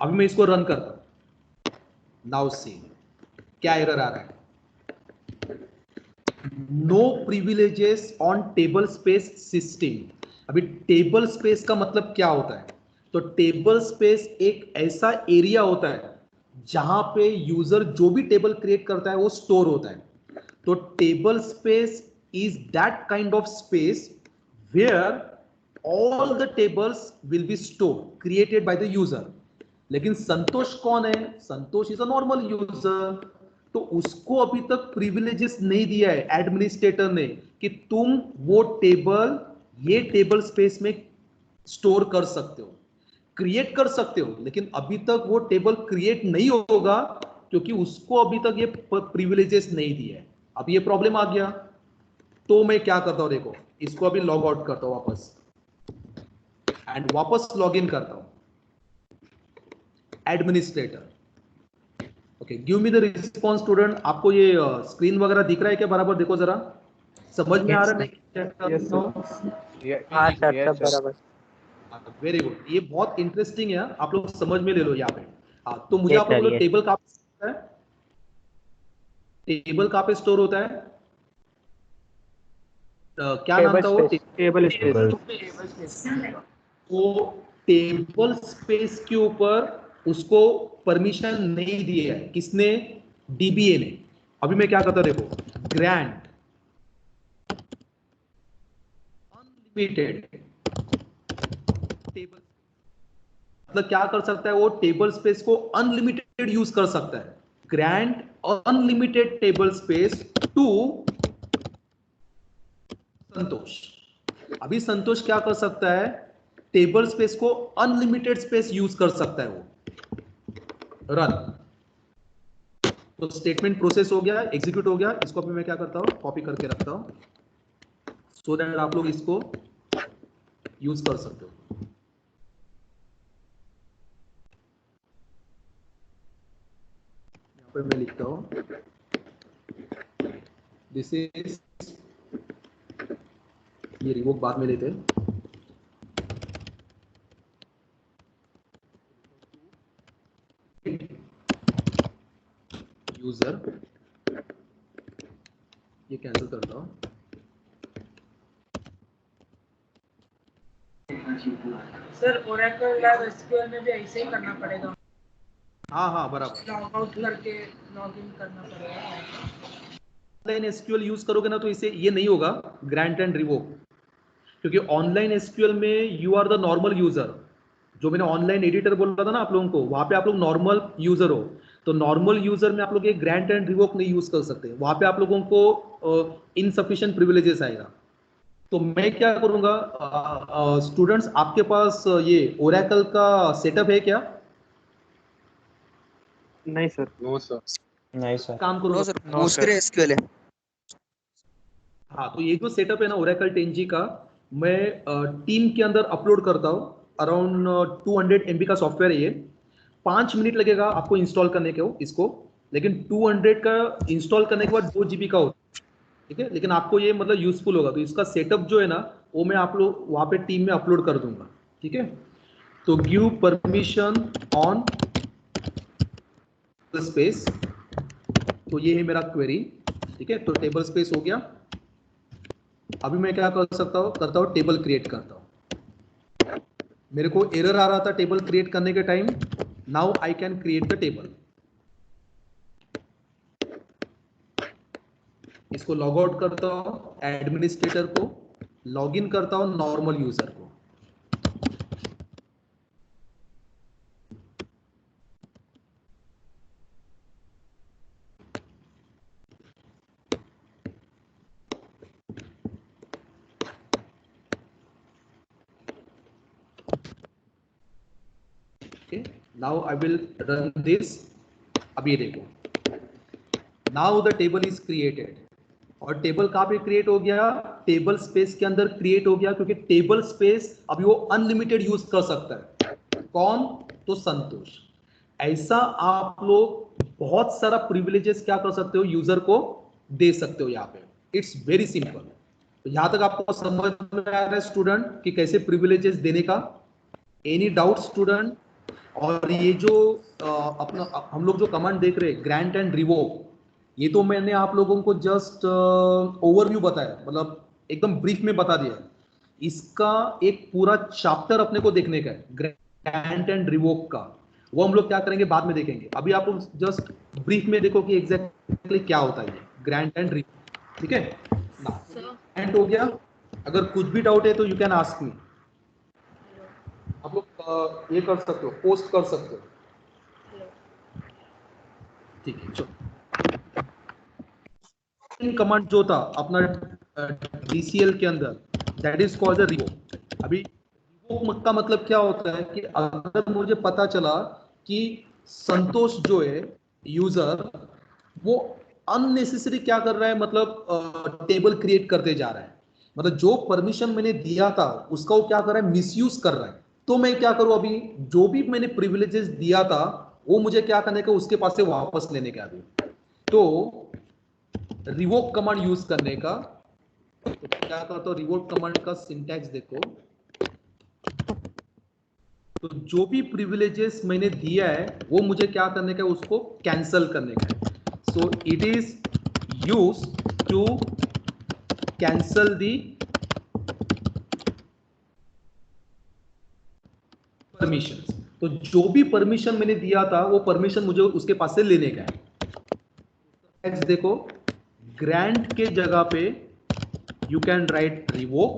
अभी मैं इसको रन करता हूं। नाउ सी क्या एरर आ रहा है, no privileges on table space system. अभी टेबल स्पेस का मतलब क्या होता है, तो टेबल स्पेस एक ऐसा एरिया होता है जहां पे यूजर जो भी टेबल क्रिएट करता है वो स्टोर होता है। तो table space is that kind of space where all the tables will be stored, created by the user. लेकिन संतोष कौन है? संतोष इज अ नॉर्मल यूजर, तो उसको अभी तक प्रिविलेजेस नहीं दिया है एडमिनिस्ट्रेटर ने कि तुम वो टेबल ये टेबल स्पेस में स्टोर कर सकते हो, क्रिएट कर सकते हो, लेकिन अभी तक वो टेबल क्रिएट नहीं होगा क्योंकि उसको अभी तक ये प्रिविलेजेस नहीं दिए है। अब ये प्रॉब्लम आ गया, तो मैं क्या करता हूं, देखो इसको अभी लॉग आउट करता हूं वापस एंड वापस लॉग इन करता हूं administrator. Okay, give me the response student. आपको ये स्क्रीन वगैरह दिख रहा है क्या? बराबर देखो जरा, समझ में आ रहा है मैं क्या कर रहा हूं? हाँ सर, सब बराबर। वेरी गुड, ये बहुत इंटरेस्टिंग है, आप लोग समझ में ले लो यहाँ पे। हाँ, तो मुझे आप लोग टेबल कहाँ पे है, टेबल कहाँ पे स्टोर होता है? क्या नाम था वो? Table space. तो टेबल स्पेस के ऊपर उसको परमिशन नहीं दी है, किसने? डीबीए ने। अभी मैं क्या करता हूं, देखो ग्रांट अनलिमिटेड टेबल, मतलब क्या कर सकता है वो? टेबल स्पेस को अनलिमिटेड यूज कर सकता है। Grant unlimited table space to Santosh. अभी संतोष क्या कर सकता है? टेबल स्पेस को अनलिमिटेड स्पेस यूज कर सकता है वो। रन, तो स्टेटमेंट प्रोसेस हो गया, एग्जीक्यूट हो गया। इसको अभी मैं क्या करता हूं, कॉपी करके रखता हूं सो दैट आप लोग इसको यूज कर सकते हो। यहां पर मैं लिखता हूं दिस इज, ये रिवोक बाद में लेते हैं। यूजर, ये कैंसिल करता हूं। सर ओरेकल लैब एसक्यूएल में भी ऐसे ही करना पड़ेगा? हाँ हाँ बराबर, लॉग आउट करके लॉग इन करना पड़ेगा। ऑनलाइन एसक्यूएल यूज करोगे ना तो इसे ये नहीं होगा ग्रांट एंड रिवोक, क्योंकि ऑनलाइन एसक्यूएल में you are the normal user. जो मैंने ऑनलाइन एडिटर बोला था ना आप लोगों को, वहां पे आप लोग नॉर्मल यूजर हो, तो नॉर्मल यूजर में आप लोग ये ग्रांट एंड रिवोक नहीं यूज कर सकते, वहां पे आप लोगों को इनसफिशिएंट प्रिविलेजेस आएगा। तो मैं क्या करूंगा, स्टूडेंट्स आपके पास ये ओरेकल का सेटअप है क्या? नहीं सर। No sir. नहीं सर। काम करूंगा सर, PostgreSQL है। हाँ, तो ये जो सेटअप है ना ओरेकल 10G का, मैं टीम के अंदर अपलोड करता हूँ। अराउंड 200 MB का सॉफ्टवेयर है ये, 5 मिनट लगेगा आपको इंस्टॉल करने के इसको, लेकिन 200 का इंस्टॉल करने के बाद 2 GB का होता है, ठीक है। लेकिन आपको ये मतलब यूजफुल होगा, तो इसका सेटअप जो है ना वो मैं आप लोग वहाँ पे टीम में अपलोड कर दूंगा, ठीक है। तो गिव परमिशन ऑन स्पेस, तो ये है मेरा क्वेरी, ठीक है। तो टेबल स्पेस हो गया। अभी मैं क्या कर सकता हूँ, करता हूँ टेबल क्रिएट करता हूँ। मेरे को एरर आ रहा था टेबल क्रिएट करने के time, now I can create the table. इसको लॉग आउट करता हूँ एडमिनिस्ट्रेटर को, लॉग इन करता हूँ नॉर्मल यूजर को। Okay, now I will run this. अभी देखो, now the table is created, और टेबल कहाँ पे क्रिएट हो गया? टेबल स्पेस के अंदर क्रिएट हो गया, क्योंकि टेबल स्पेस अभी वो अनलिमिटेड यूज कर सकता है। कौन? तो संतोष। ऐसा आप लोग बहुत सारा प्रिविलेजेस क्या कर सकते हो, यूजर को दे सकते हो यहाँ पे। It's very simple. तो यहाँ तक आपको समझ में आ रहा है स्टूडेंट कि कैसे प्रिविलेजेस देने का? Any doubt student? और ये जो अपना हम लोग जो कमांड देख रहे हैं ग्रांट एंड रिवोक, ये तो मैंने आप लोगों को जस्ट ओवरव्यू बताया, मतलब एकदम ब्रीफ में बता दिया। इसका एक पूरा चैप्टर अपने को देखने का है ग्रांट एंड रिवोक का, वो हम लोग क्या करेंगे बाद में देखेंगे। अभी आप लोग जस्ट ब्रीफ में देखो कि एग्जैक्टली क्या होता है ये ग्रांट एंड रिवोक, ठीक है। एंड हो गया। अगर कुछ भी डाउट है तो यू कैन आस्क मी। आप लोग ये कर सकते हो, पोस्ट कर सकते हो, ठीक है। चलो, कमांड जो था अपना DCL के अंदर, that is called the revoke. अभी रिवोक का मतलब क्या होता है कि अगर मुझे पता चला कि संतोष जो है यूजर, वो अननेसेसरी क्या कर रहा है, मतलब टेबल क्रिएट करते जा रहा है, मतलब जो परमिशन मैंने दिया था उसका वो क्या कर रहा है, मिसयूज कर रहा है। तो मैं क्या करूं, अभी जो भी मैंने प्रिविलेजेस दिया था वो मुझे क्या करने का, उसके पास से वापस लेने का। अभी तो रिवोक कमांड यूज करने का, तो क्या करता हूं, रिवोक कमांड का सिंटैक्स देखो। तो जो भी प्रिविलेजेस मैंने दिया है वो मुझे क्या करने का है, उसको कैंसल करने का है। So it is use to cancel the permission. तो जो भी परमिशन मैंने दिया था वो परमिशन मुझे उसके पास से लेने का है। देखो, ग्रांट के जगह पे you can write revoke,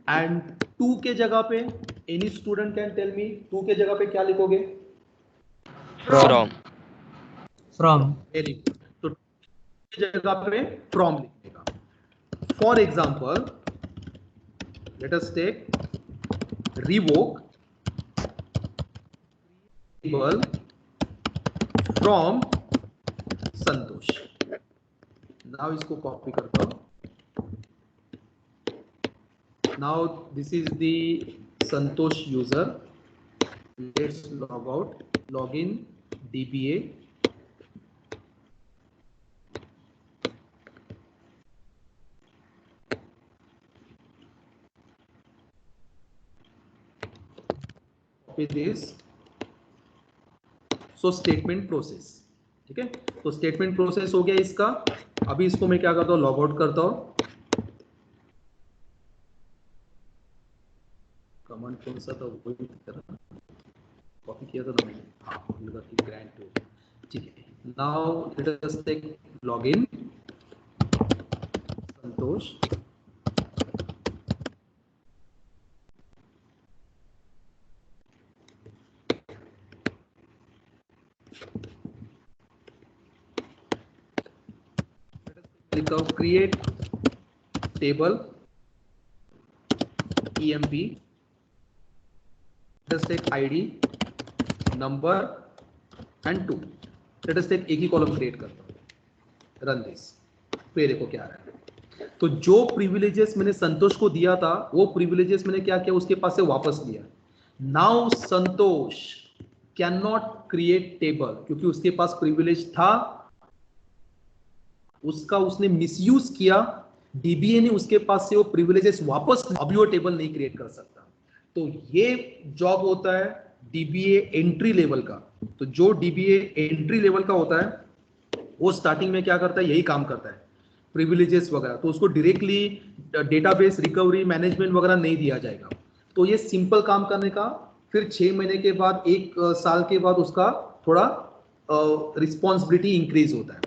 and to के जगह पे any student can tell me, to के जगह पे क्या लिखोगे? From. Very good. तो टू के जगह पे फ्रॉम लिखने का। For example, let us take revoke table from Santosh. Now इसको कॉपी करता हूं। Now this is the Santosh user. Let's log out, log in DBA. Copy this. So statement process, ठीक है। तो statement process हो गया इसका। अभी इसको मैं क्या करता हूँ, लॉग आउट करता हूँ। कमांड कौन सा था, वही करना, कॉपी किया था ना मैंने, हाँ, ग्रांट टू, ठीक है। Now let us take login Santosh. लिखा create table EMP, let us take ID, number and 2. let us take एक ही कॉलम क्रिएट करता हूँ, रन दिस। तो ये देखो क्या आ रहा है। तो जो प्रिविलेजेस मैंने संतोष को दिया था वो प्रिविलेजेस मैंने क्या किया, उसके पास से वापस लिया। Now Santosh can not create table, क्योंकि उसके पास प्रिविलेज था, उसका उसने मिसयूज किया, DBA ने उसके पास से वो प्रिविलेजेस वापस, अभी वो टेबल नहीं क्रिएट कर सकता। तो ये जॉब होता है DBA एंट्री लेवल का। तो जो DBA एंट्री लेवल का होता है वो स्टार्टिंग में क्या करता है, यही काम करता है, प्रिविलेजेस वगैरह। तो उसको डायरेक्टली डेटाबेस रिकवरी मैनेजमेंट वगैरह नहीं दिया जाएगा। तो ये सिंपल काम करने का, फिर 6 महीने के बाद, 1 साल के बाद उसका थोड़ा रिस्पॉन्सिबिलिटी इंक्रीज होता है।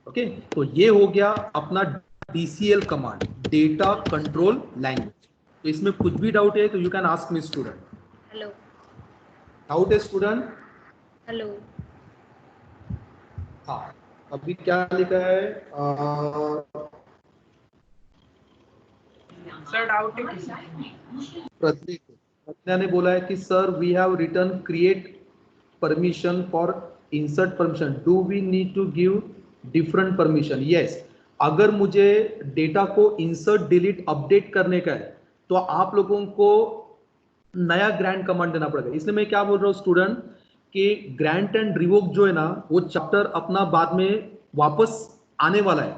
ओके, तो ये हो गया अपना DCL command, data control language. तो इसमें कुछ भी डाउट है तो you can ask me student. Hello, doubt है स्टूडेंट? हेलो, हाँ, अभी क्या लिखा है? सर डाउट है किसी? प्रज्ञा ने बोला है कि sir we have written create permission for insert permission, do we need to give different permission? Yes, अगर मुझे डेटा को इंसर्ट डिलीट अपडेट करने का है तो आप लोगों को नया ग्रांट कमांड देना पड़ेगा। इसलिए मैं क्या बोल रहा हूँ स्टूडेंट कि ग्रांट एंड रिवोक जो है ना, वो चैप्टर अपना बाद में वापस आने वाला है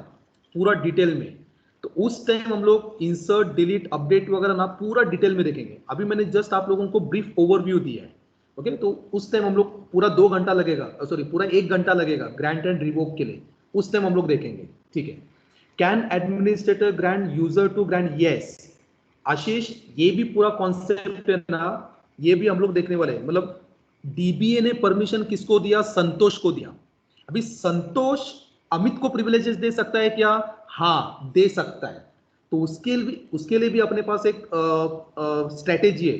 पूरा डिटेल में। तो उस टाइम हम लोग इंसर्ट डिलीट अपडेट वगैरह ना पूरा डिटेल में देखेंगे। अभी मैंने जस्ट आप लोगों को ब्रीफ ओवरव्यू दिया है। ओके, तो उस टाइम हम लोग पूरा 2 घंटा लगेगा, सॉरी पूरा 1 घंटा लगेगा ग्रांट एंड रिवोक के लिए, उस टाइम हम लोग देखेंगे। ठीक है, can administrator grant user to grant? Yes Ashish, ये भी पूरा कॉन्सेप्ट है ना, ये भी हम लोग देखने वाले हैं। मतलब DBA ने परमिशन किसको दिया? संतोष को दिया। अभी संतोष अमित को प्रिविलेजेस दे सकता है क्या? हाँ दे सकता है। तो उसके लिए भी अपने पास एक स्ट्रेटेजी है,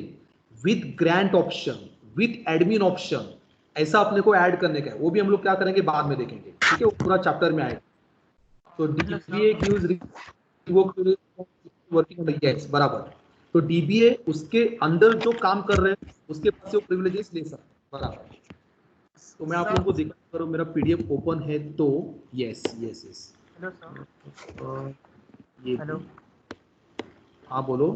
with grant option, with admin option, ऐसा अपने को ऐड करने का है। वो भी हम लोग क्या करेंगे बाद में देखेंगे, ठीक है, वो पूरा चैप्टर में आएगा। तो dBA gives working on, yes बराबर। तो डीबीए उसके अंदर जो काम कर रहे हैं उसके पास वो प्रिविलेजेस ले सकते हैं, बराबर। तो मैं आप लोगों को दिखा करूं, मेरा पीडीएफ ओपन है तो yes yes yes. Hello sir. ये हेलो। हाँ बोलो।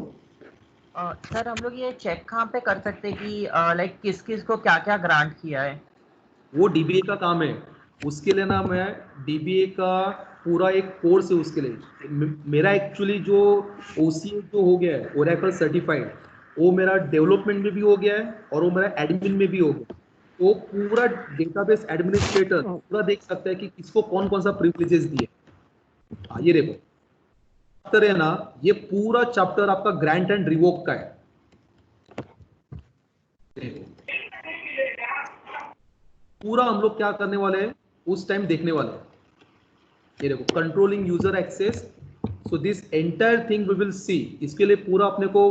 सर हम लोग ये चेक कहाँ पे कर सकते हैं कि लाइक किस किस को क्या क्या ग्रांट किया है? वो डीबीए का काम है। उसके लिए ना मैं डीबीए का पूरा एक कोर्स है उसके लिए। मेरा एक्चुअली जो ओसीए जो हो गया है, ओरेकल सर्टिफाइड, वो मेरा डेवलपमेंट में भी हो गया है और वो मेरा एडमिन में भी हो गया। तो पूरा डेटाबेस एडमिनिस्ट्रेटर पूरा देख सकता है कि किसको कौन कौन सा प्रिविलेजेस दिए। हाँ ये देखो चैप्टर है ना, ये पूरा चैप्टर आपका ग्रांट एंड रिवोक का है। देखो पूरा हम लोग क्या करने वाले हैं उस टाइम देखने वाले हैं। ये देखो controlling user access, so this entire thing we will see. इसके लिए पूरा अपने को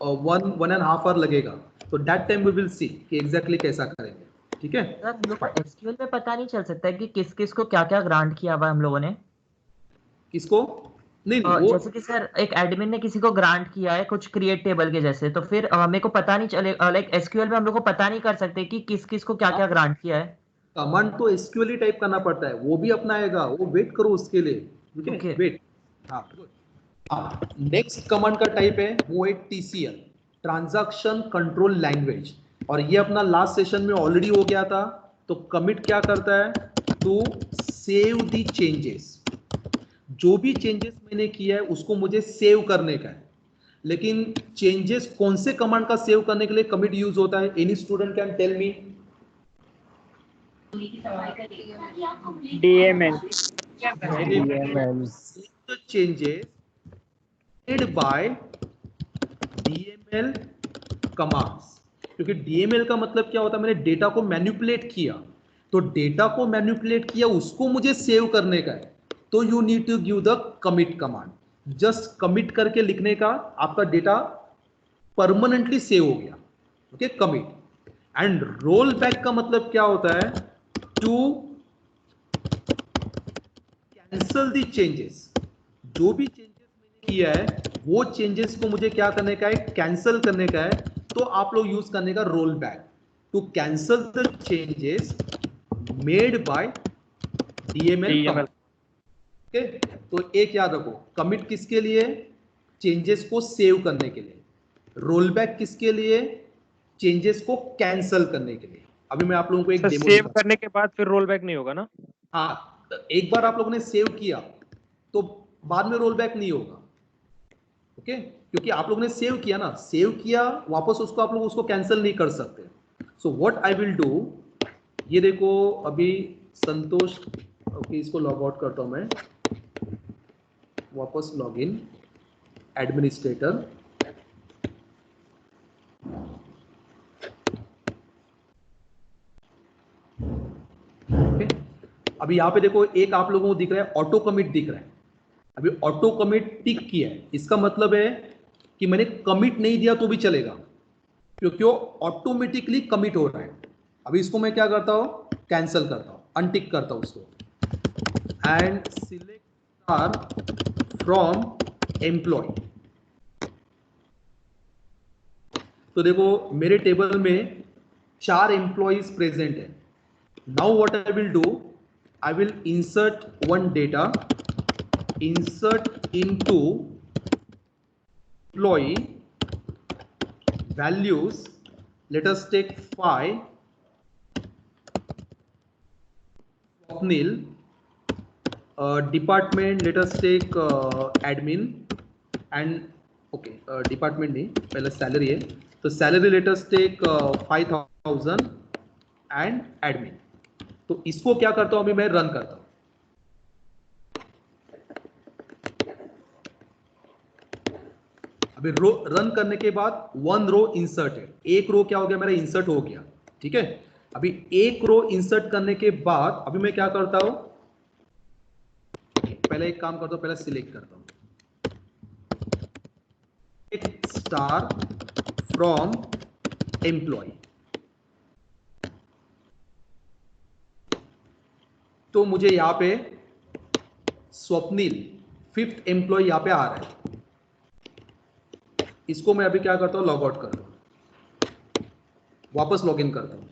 1.5 आवर लगेगा। तो that time we will see कि एग्जैक्टली कैसा करेंगे, ठीक है। सर हम लोग को एसक्यूएल में पता नहीं चल सकता है कि किस किस को क्या क्या ग्रांट किया हुआ है हम लोगों ने? किसको? नहीं वो जैसे कि सर एक एडमिन ने किसी को ग्रांट किया है कुछ क्रिएट टेबल के जैसे, तो फिर मेरे को पता नहीं चले, लाइक एसक्यूएल में हम लोग को पता नहीं कर सकते कि किस किस को क्या क्या ग्रांट किया है। कमांड तो एसक्यूएल ही टाइप करना पड़ता है, वो भी अपना आएगा, वो वेट करो उसके लिए, ठीक है वेट। हाँ गुड। नेक्स्ट कमांड का टाइप है वो है टीसीएल, ट्रांजैक्शन कंट्रोल लैंग्वेज। और ये अपना लास्ट सेशन में ऑलरेडी हो गया था। तो कमिट क्या करता है? To save the changes. जो भी चेंजेस मैंने किया है उसको मुझे सेव करने का है। लेकिन चेंजेस कौन से कमांड का सेव करने के लिए कमिट यूज होता है? Any student can tell me? DML. Changes made by DML commands। क्योंकि DML का मतलब क्या होता है? मैंने डेटा को मैनिपुलेट किया, तो डेटा को मैनिपुलेट किया उसको मुझे सेव करने का है। तो you need to give the commit command. Just commit करके लिखने का, आपका डेटा परमानेंटली सेव हो गया। Okay commit. And roll back का मतलब क्या होता है? To cancel the changes. जो भी चेंजेस मैंने किया है वो चेंजेस को मुझे क्या करने का है? कैंसल करने का है। तो आप लोग यूज करने का roll back, to cancel the changes made by DML. Okay तो एक याद रखो, कमिट किसके लिए? चेंजेस को सेव करने के लिए। रोल बैक किसके लिए? चेंजेस को कैंसल करने के लिए। अभी मैं आप लोगों को एक डेमो सेव करने के बाद फिर रोल बैक नहीं होगा ना? हाँ, एक बार आप लोगों ने सेव किया तो बाद में रोल बैक नहीं होगा। ओके क्योंकि आप लोगों ने सेव किया ना, सेव किया वापस उसको आप लोग उसको कैंसिल नहीं कर सकते। So what I will do, ये देखो अभी संतोष, ओके इसको लॉग आउट करता हूं मैं, वापस लॉग इन एडमिनिस्ट्रेटर। अभी यहाँ पे देखो एक आप लोगों को दिख रहा है ऑटो कमिट दिख रहा है। अभी ऑटो कमिट टिक किया है, इसका मतलब है कि मैंने कमिट नहीं दिया तो भी चलेगा क्योंकि वो ऑटोमेटिकली कमिट हो रहा है। अभी इसको मैं क्या करता हूं? कैंसिल करता हूं, अनटिक करता हूं उसको and select star from employ. तो देखो मेरे टेबल में 4 एम्प्लॉइज प्रेजेंट है। Now what I will do, I will insert one data, insert into employee values. Let us take 5. Swapnil. Department. Let us take admin and okay. Department नहीं, पहले salary है. तो salary let us take 5,000 and admin. तो इसको क्या करता हूं? अभी मैं रन करता हूं। अभी रो रन करने के बाद 1 रो इंसर्टेड, एक रो क्या हो गया? मेरा इंसर्ट हो गया, ठीक है। अभी एक रो इंसर्ट करने के बाद अभी मैं क्या करता हूं? पहले एक काम करता हूँ, पहले सिलेक्ट करता हूँ स्टार फ्रॉम एम्प्लॉय। तो मुझे यहां पे स्वप्निल 5th एम्प्लॉय यहां पे आ रहा है। इसको मैं अभी क्या करता हूं, लॉग आउट करता हूं, वापस लॉग इन करता हूं।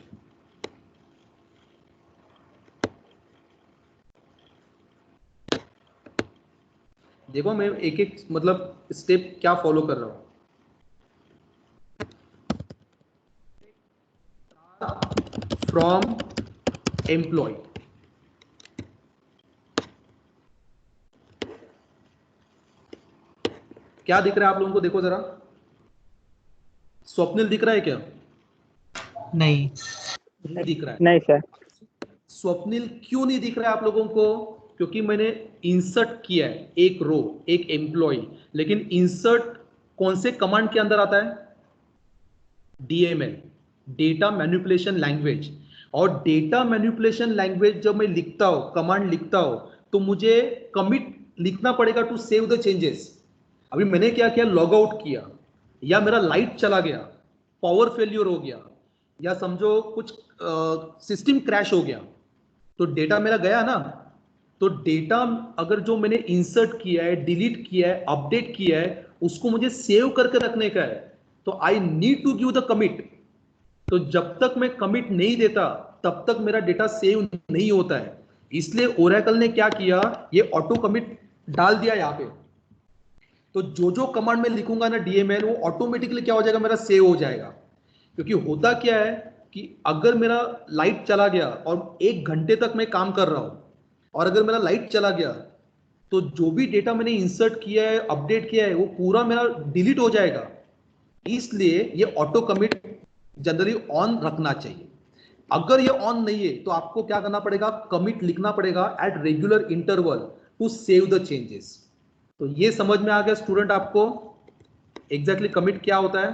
देखो मैं एक एक मतलब स्टेप क्या फॉलो कर रहा हूं। फ्रॉम एम्प्लॉय, क्या दिख रहा है आप लोगों को? देखो जरा, स्वप्निल दिख रहा है क्या? नहीं नहीं दिख रहा है। नहीं सर। स्वप्निल क्यों नहीं दिख रहा है आप लोगों को? क्योंकि मैंने इंसर्ट किया है एक रो, एक एम्प्लॉय, लेकिन इंसर्ट कौन से कमांड के अंदर आता है? DML, data manipulation language. और डेटा मैनिपुलेशन लैंग्वेज जब मैं लिखता हूं, कमांड लिखता हूं, तो मुझे कमिट लिखना पड़ेगा टू सेव द चेंजेस। अभी मैंने क्या किया, लॉग आउट किया, या मेरा लाइट चला गया, पावर फेल्यूर हो गया, या समझो कुछ सिस्टम क्रैश हो गया, तो डेटा मेरा गया ना। तो डेटा अगर जो मैंने इंसर्ट किया है, डिलीट किया है, अपडेट किया है, उसको मुझे सेव करके रखने का है। तो I need to give the commit. तो जब तक मैं कमिट नहीं देता तब तक मेरा डेटा सेव नहीं होता है। इसलिए ओरेकल ने क्या किया, ये ऑटो कमिट डाल दिया यहां पे। तो जो जो कमांड में लिखूंगा ना DML, वो ऑटोमेटिकली क्या हो जाएगा, मेरा सेव हो जाएगा। क्योंकि होता क्या है कि अगर मेरा लाइट चला गया और 1 घंटे तक मैं काम कर रहा हूं, और अगर मेरा लाइट चला गया, तो जो भी डेटा मैंने इंसर्ट किया है, अपडेट किया है, वो पूरा मेरा डिलीट हो जाएगा। इसलिए ये ऑटो कमिट जनरली ऑन रखना चाहिए। अगर ये ऑन नहीं है तो आपको क्या करना पड़ेगा, कमिट लिखना पड़ेगा at regular interval to save the changes. तो ये समझ में आ गया स्टूडेंट आपको एग्जैक्टली कमिट क्या होता है?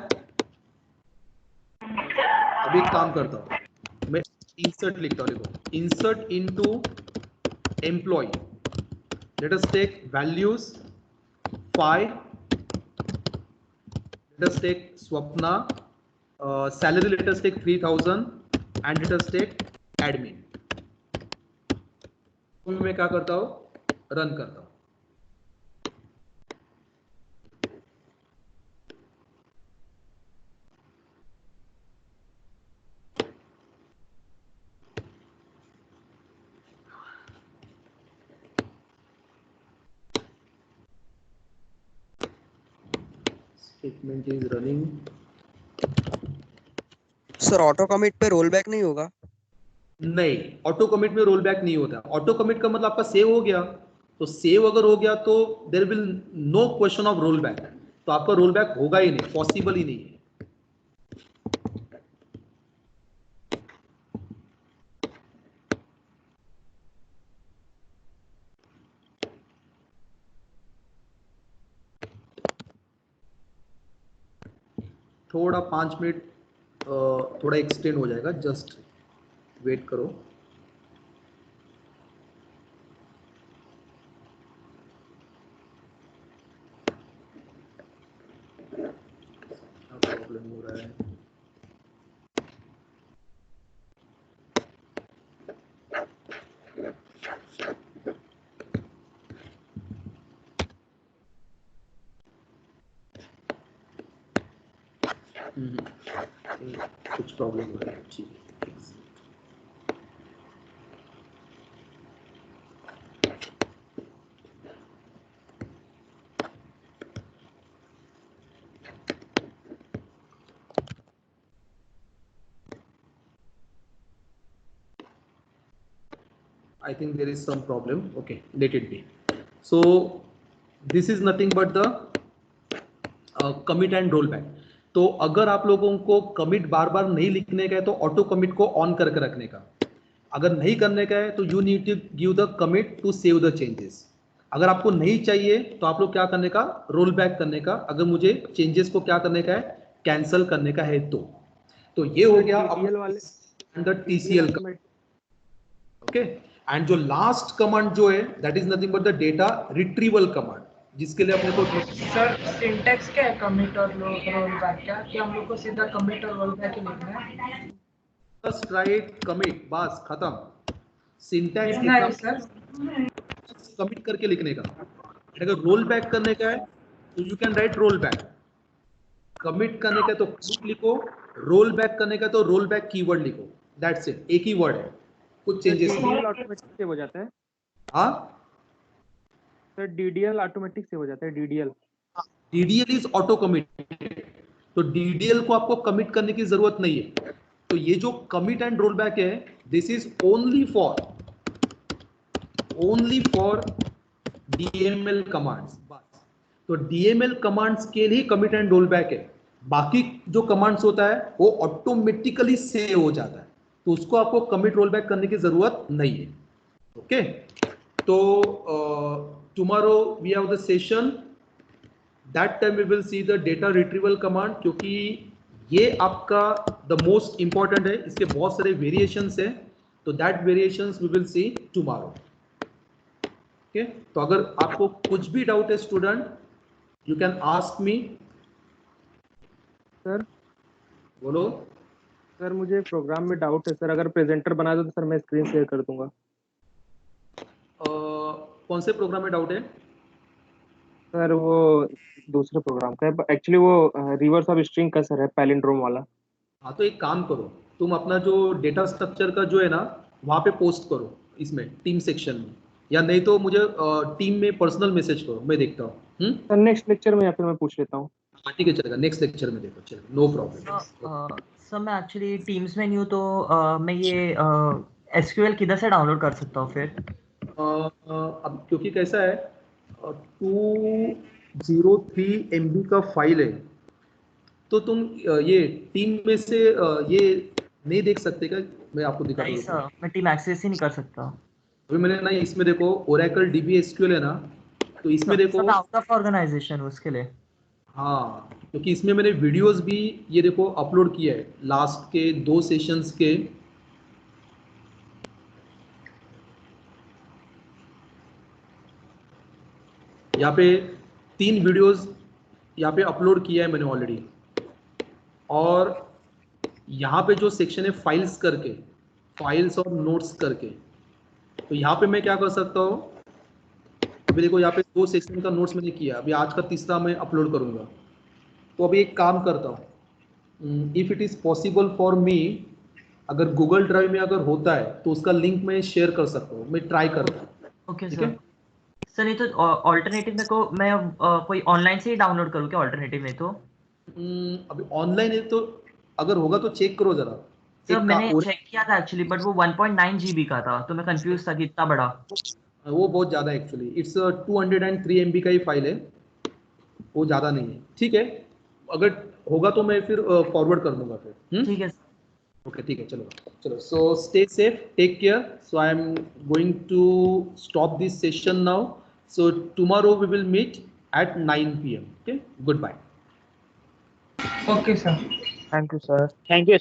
अभी एक काम करता हूं, मैं इंसर्ट लिखता हूं। देखो, insert into employee, let us take values 5, let us take Swapna, salary let us take 3000 and let us take admin। तो मैं क्या करता हूं, रन करता हूं। Statement is running. Sir auto commit पे रोल बैक नहीं होगा? नहीं, ऑटो कमिट में रोल बैक नहीं होता। ऑटो कमिट का मतलब आपका सेव हो गया, तो सेव अगर हो गया तो there will no question of roll back. तो आपका रोल बैक होगा ही नहीं, पॉसिबल ही नहीं है। थोड़ा 5 मिनट थोड़ा एक्सटेंड हो जाएगा, जस्ट वेट करो। क्या प्रॉब्लम हो रहा है? कुछ प्रॉब्लम हो रहा है, ठीक है। I think there is some problem. Okay, let it be. So this is nothing but the commit and rollback. तो अगर आप लोगों को कमिट बार बार नहीं लिखने का है तो ऑटो कमिट को ऑन करके रखने का। अगर नहीं करने का है तो you need to give the commit to save the changes. अगर आपको नहीं चाहिए तो आप लोग क्या करने का, रोल बैक करने का। अगर मुझे चेंजेस को क्या करने का है, कैंसिल करने का है तो ये हो गया अंडर TCL का। ओके, एंड जो लास्ट कमांड जो है that is nothing but the data retrieval command, जिसके लिए अपने को सर सिंटैक्स क्या है कमिट और रोल बैक क्या कि हम लोग को सीधा कमिट और रोल बैक ही लिखना है? फर्स्ट राइट कमिट, बस खत्म। सिंटैक्स लिखना है सर? कमिट करके लिखने का। अगर रोल बैक करने का है तो you can right roll back. Commit करने का तो कमिट लिखो, रोल बैक करने का तो रोल बैक कीवर्ड लिखो, दैट्स इट, एक ही वर्ड है, कुछ चेंजेस नहीं। ऑटोमेटिक सेव हो जाता है हाँ सर, डीडीएल ऑटोमेटिक सेव हो जाता है, DDL. DDL is auto commit, तो डीडीएल को आपको कमिट करने की जरूरत नहीं है। तो ये जो कमिट एंड रोल बैक है, this is only for DML commands, बस। तो डीएमएल कमांड्स के लिए कमिट एंड रोल बैक है, बाकी जो कमांड्स होता है वो ऑटोमेटिकली सेव हो जाता है, तो उसको आपको कमिट रोल बैक करने की जरूरत नहीं है। ओके, तो tomorrow we have the session, that time we will see the data retrieval command, क्योंकि ये आपका द मोस्ट इंपॉर्टेंट है, इसके बहुत सारे वेरिएशंस है, तो that variations we will see tomorrow. Okay, तो अगर आपको कुछ भी डाउट है student, you can ask me. Sir बोलो। सर मुझे प्रोग्राम में डाउट है सर, अगर प्रेजेंटर बना दो तो सर मैं स्क्रीन शेयर कर दूंगा। कौन से प्रोग्राम में डाउट है? सर वो दूसरे प्रोग्राम का है, एक्चुअली वो रिवर्स ऑफ स्ट्रिंग का सर है, पैलिंड्रोम वाला। हाँ, तो एक काम करो, तुम अपना जो डेटा स्ट्रक्चर का जो है ना वहाँ पे पोस्ट करो, इसमें टीम सेक्शन में, या नहीं तो मुझे टीम में पर्सनल मैसेज करो, मैं देखता हूँ। सर नेक्स्ट लेक्चर में या फिर मैं पूछ लेता हूँ। हाँ ठीक है, चलेगा, नेक्स्ट लेक्चर में देखो, चलेगा, नो प्रॉब्लम। सर मैं एक्चुअली टीम्स में नहीं हूँ, तो मैं ये एसक्यूएल किधर से डाउनलोड कर सकता हूँ फिर? अब क्योंकि कैसा है, 203 MB का फाइल है, तो तुम ये टीम में से ये नहीं देख सकते क्या? मैं आपको दिखा नहीं दूँ। सर, मैं टीम एक्सेस ही नहीं कर सकता। अभी मैंने ना इसमें देखो ओरेकल DB SQL है ना, तो इसमें देखो आउट ऑफ ऑर्गेनाइजेशन उसके लिए। हाँ, क्योंकि इसमें मैंने वीडियोस भी ये देखो अपलोड किया है लास्ट के 2 सेशंस के। यहाँ पे 3 वीडियोस यहाँ पे अपलोड किया है मैंने ऑलरेडी, और यहाँ पे जो सेक्शन है फाइल्स करके, फाइल्स और नोट्स करके, तो यहाँ पे मैं क्या कर सकता हूँ, अभी देखो यहाँ पे 2 सेक्शन का नोट्स मैंने किया, अभी आज का तीसरा मैं अपलोड करूँगा। तो अभी एक काम करता हूँ, if it is possible for me, अगर गूगल ड्राइव में अगर होता है तो उसका लिंक मैं शेयर कर सकता हूँ, मैं ट्राई करता हूँ। Okay sir. सर नहीं तो ऑल्टरनेटिव में को मैं कोई ऑनलाइन से ही डाउनलोड करूँ क्या? ऑल्टरनेटिव में तो अभी ऑनलाइन है, तो अगर होगा तो चेक करो जरा। सर मैंने चेक किया था एक्चुअली, बट वो 1.9 GB का था, तो मैं कंफ्यूज था कि इतना बड़ा। वो बहुत ज़्यादा एक्चुअली, इट्स 203 MB का ही फाइल है, वो ज़्यादा नहीं है। ठीक है, अगर होगा तो मैं फिर फॉरवर्ड कर दूंगा फिर। ठीक है। ओके ठीक है, चलो चलो, so stay safe, take care. So I am going to stop this session now, so tomorrow we will meet at 9 PM. Okay, goodbye. Okay sir. Thank you sir. Thank you.